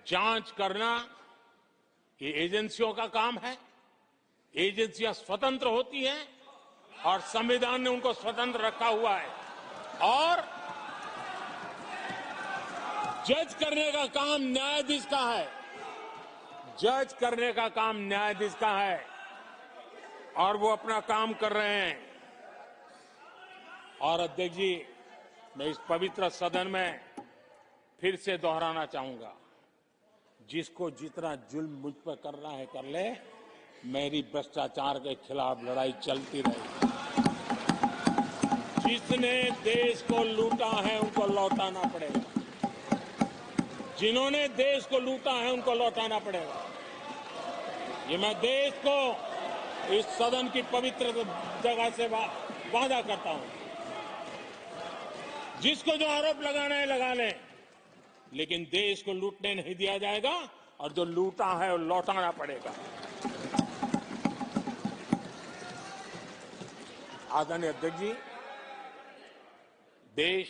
जांच करना ये एजेंसियों का काम है। एजेंसियां स्वतंत्र होती हैं और संविधान ने उनको स्वतंत्र रखा हुआ है, और जज करने का काम न्यायाधीश का है। जज करने का काम न्यायाधीश का है और वो अपना काम कर रहे हैं। और अध्यक्ष जी, मैं इस पवित्र सदन में फिर से दोहराना चाहूंगा, जिसको जितना जुल्म मुझ पर करना है कर ले, मेरी भ्रष्टाचार के खिलाफ लड़ाई चलती रहेगी। जिसने देश को लूटा है उनको लौटाना पड़ेगा, जिन्होंने देश को लूटा है उनको लौटाना पड़ेगा। ये मैं देश को इस सदन की पवित्र जगह से वादा करता हूं। जिसको जो आरोप लगाना है लगा लें, लेकिन देश को लूटने नहीं दिया जाएगा, और जो लूटा है वो लौटाना पड़ेगा। आदरणीय अध्यक्ष जी, देश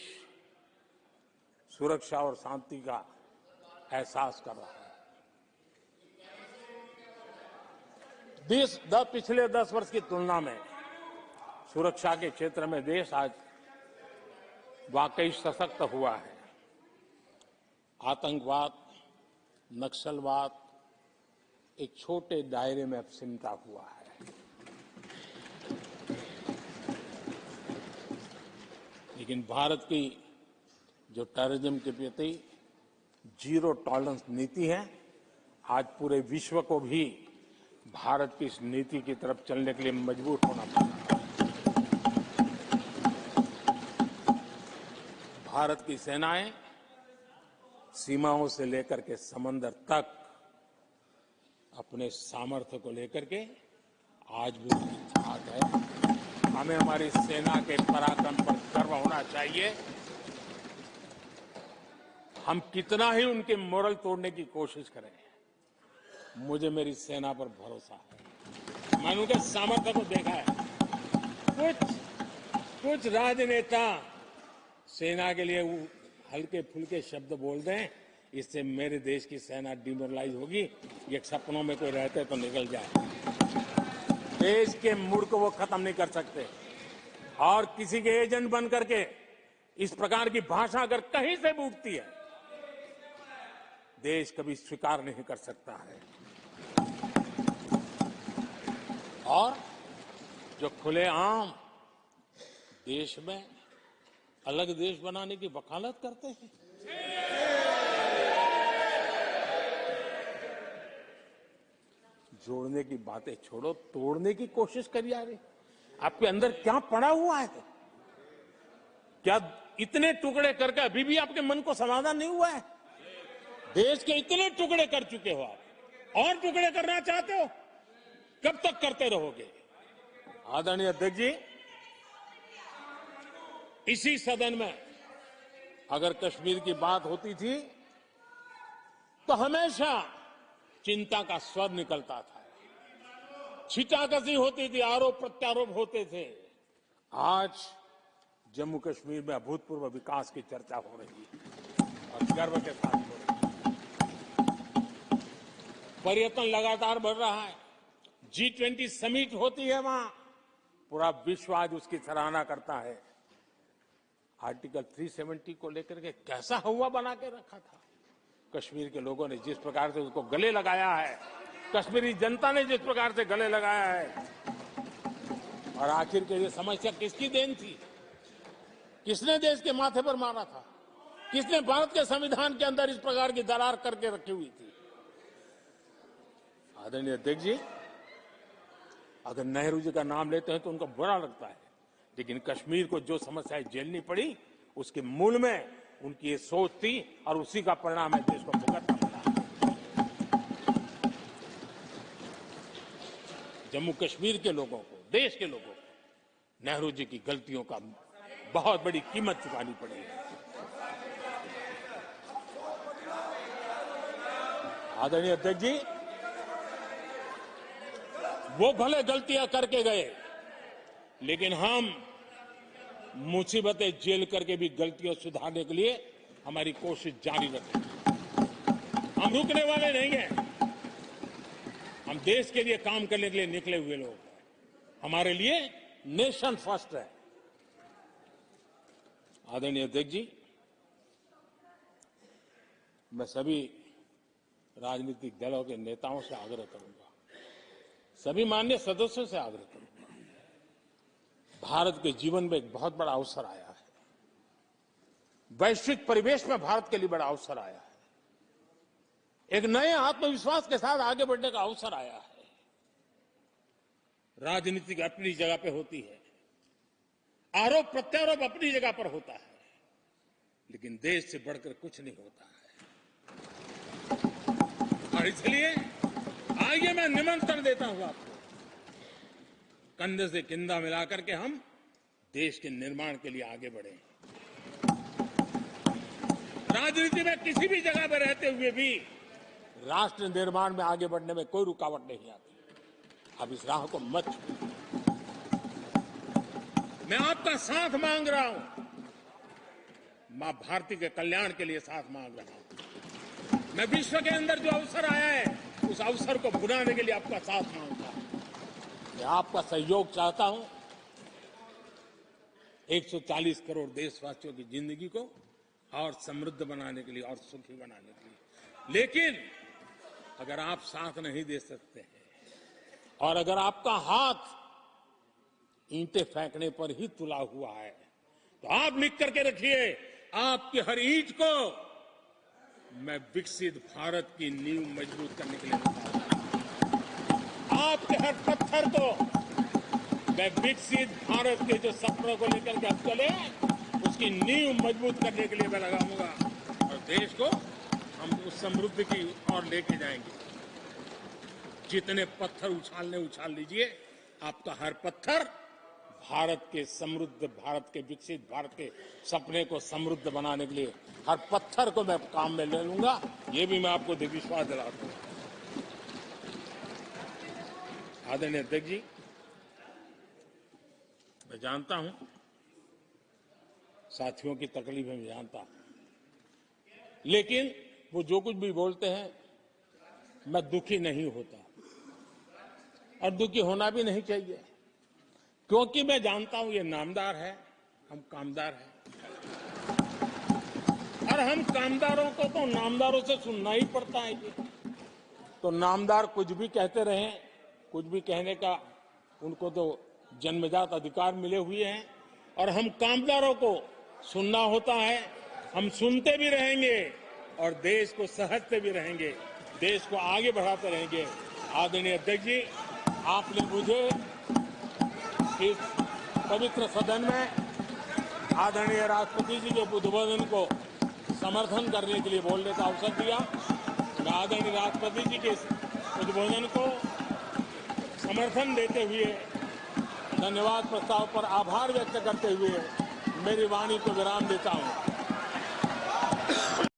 सुरक्षा और शांति का एहसास कर रहा है। पिछले 10 वर्ष की तुलना में सुरक्षा के क्षेत्र में देश आज वाकई सशक्त हुआ है। आतंकवाद, नक्सलवाद एक छोटे दायरे में अब सिमटा हुआ है। लेकिन भारत की जो टेररिज्म के प्रति जीरो टॉलरेंस नीति है, आज पूरे विश्व को भी भारत की इस नीति की तरफ चलने के लिए मजबूर होना पड़ा। भारत की सेनाएं सीमाओं से लेकर के समंदर तक अपने सामर्थ्य को लेकर के आज भी साथ है। हमें हमारी सेना के पराक्रम पर गर्व होना चाहिए। हम कितना ही उनके मोरल तोड़ने की कोशिश करें, मुझे मेरी सेना पर भरोसा है। मैंने उनके सामर्थ्य को देखा है। कुछ राजनेता सेना के लिए हल्के फुल्के शब्द बोल दें, इससे मेरे देश की सेना डिमोरलाइज होगी। ये सपनों में कोई रहते तो निकल जाए। देश के मूड को वो खत्म नहीं कर सकते, और किसी के एजेंट बन करके इस प्रकार की भाषा अगर कहीं से भी उठती है, देश कभी स्वीकार नहीं कर सकता है। और जो खुलेआम देश में अलग देश बनाने की वकालत करते हैं, जोड़ने की बातें छोड़ो, तोड़ने की कोशिश करिए। यार आपके अंदर क्या पड़ा हुआ है? क्या इतने टुकड़े करके अभी भी आपके मन को समाधान नहीं हुआ है? देश के इतने टुकड़े कर चुके हो आप, और टुकड़े करना चाहते हो? कब तक करते रहोगे? आदरणीय अध्यक्ष जी, इसी सदन में अगर कश्मीर की बात होती थी तो हमेशा चिंता का स्वर निकलता था, छिटाकशी होती थी, आरोप प्रत्यारोप होते थे। आज जम्मू कश्मीर में अभूतपूर्व विकास की चर्चा हो रही है और गर्व के साथ हो रही है। पर्यटन लगातार बढ़ रहा है, G20 समिट होती है वहां, पूरा विश्व आज उसकी सराहना करता है। आर्टिकल 370 को लेकर के कैसा हवा बना के रखा था। कश्मीर के लोगों ने जिस प्रकार से उसको गले लगाया है, कश्मीरी जनता ने जिस प्रकार से गले लगाया है, और आखिर के ये समस्या किसकी देन थी? किसने देश के माथे पर मारा था? किसने भारत के संविधान के अंदर इस प्रकार की दरार करके रखी हुई थी? आदरणीय अध्यक्ष जी, अगर नेहरू जी का नाम लेते हैं तो उनको बुरा लगता है, लेकिन कश्मीर को जो समस्याएं झेलनी पड़ी उसके मूल में उनकी ये सोच थी और उसी का परिणाम है देश को भुगतना पड़ा। जम्मू कश्मीर के लोगों को, देश के लोगों को नेहरू जी की गलतियों का बहुत बड़ी कीमत चुकानी पड़ी है। आदरणीय अध्यक्ष जी, वो भले गलतियां करके गए, लेकिन हम मुसीबतें झेल करके भी गलतियां सुधारने के लिए हमारी कोशिश जारी रखेंगे। हम रुकने वाले नहीं हैं। हम देश के लिए काम करने के लिए निकले हुए लोग हैं। हमारे लिए नेशन फर्स्ट है। आदरणीय अध्यक्ष जी, मैं सभी राजनीतिक दलों के नेताओं से आग्रह करूंगा, सभी माननीय सदस्यों से आग्रह करूंगा, भारत के जीवन में एक बहुत बड़ा अवसर आया है। वैश्विक परिवेश में भारत के लिए बड़ा अवसर आया है। एक नए आत्मविश्वास के साथ आगे बढ़ने का अवसर आया है। राजनीति अपनी जगह पे होती है, आरोप प्रत्यारोप अपनी जगह पर होता है, लेकिन देश से बढ़कर कुछ नहीं होता है। और इसलिए आइए मैं निमंत्रण देता हूं आपको, कंधे से कंधा मिलाकर के हम देश के निर्माण के लिए आगे बढ़े। राजनीति में किसी भी जगह पर रहते हुए भी राष्ट्र निर्माण में आगे बढ़ने में कोई रुकावट नहीं आती। अब इस राह को मत छोड़िए। मैं आपका साथ मांग रहा हूं, मां भारती के कल्याण के लिए साथ मांग रहा हूं। मैं विश्व के अंदर जो अवसर आया है उस अवसर को बुलाने के लिए आपका साथ मांगता हूं। मैं आपका सहयोग चाहता हूं 140 करोड़ देशवासियों की जिंदगी को और समृद्ध बनाने के लिए और सुखी बनाने के लिए। लेकिन अगर आप साथ नहीं दे सकते हैं और अगर आपका हाथ ईंटें फेंकने पर ही तुला हुआ है, तो आप लिख करके रखिए, आपकी हर ईंट को मैं विकसित भारत की नींव मजबूत करने के लिए लगाऊंगा। आपके हर पत्थर को मैं विकसित भारत के जो सपनों को लेकर के अब चले उसकी नींव मजबूत करने के लिए मैं लगाऊंगा और देश को हम उस समृद्धि की ओर लेके जाएंगे। जितने पत्थर उछालने उछाल लीजिए, आपका हर पत्थर भारत के समृद्ध, भारत के विकसित भारत के सपने को समृद्ध बनाने के लिए हर पत्थर को मैं काम में ले लूंगा। ये भी मैं आपको विश्वास दिलाता हूं। आदरणीय अध्यक्ष जी, मैं जानता हूं साथियों की तकलीफें मैं जानता हूं, लेकिन वो जो कुछ भी बोलते हैं मैं दुखी नहीं होता और दुखी होना भी नहीं चाहिए, क्योंकि मैं जानता हूं ये नामदार है, हम कामदार हैं और हम कामदारों को तो नामदारों से सुनना ही पड़ता है। जी तो नामदार कुछ भी कहते रहें, कुछ भी कहने का उनको तो जन्मजात अधिकार मिले हुए हैं और हम कामदारों को सुनना होता है। हम सुनते भी रहेंगे और देश को सहजते भी रहेंगे, देश को आगे बढ़ाते रहेंगे। आदरणीय अध्यक्ष जी, आपने मुझे इस पवित्र सदन में आदरणीय राष्ट्रपति जी के उद्बोधन को समर्थन करने के लिए बोलने का अवसर दिया। मैं आदरणीय राष्ट्रपति जी के उद्बोधन को समर्थन देते हुए धन्यवाद प्रस्ताव पर आभार व्यक्त करते हुए मेरी वाणी को विराम देता हूं।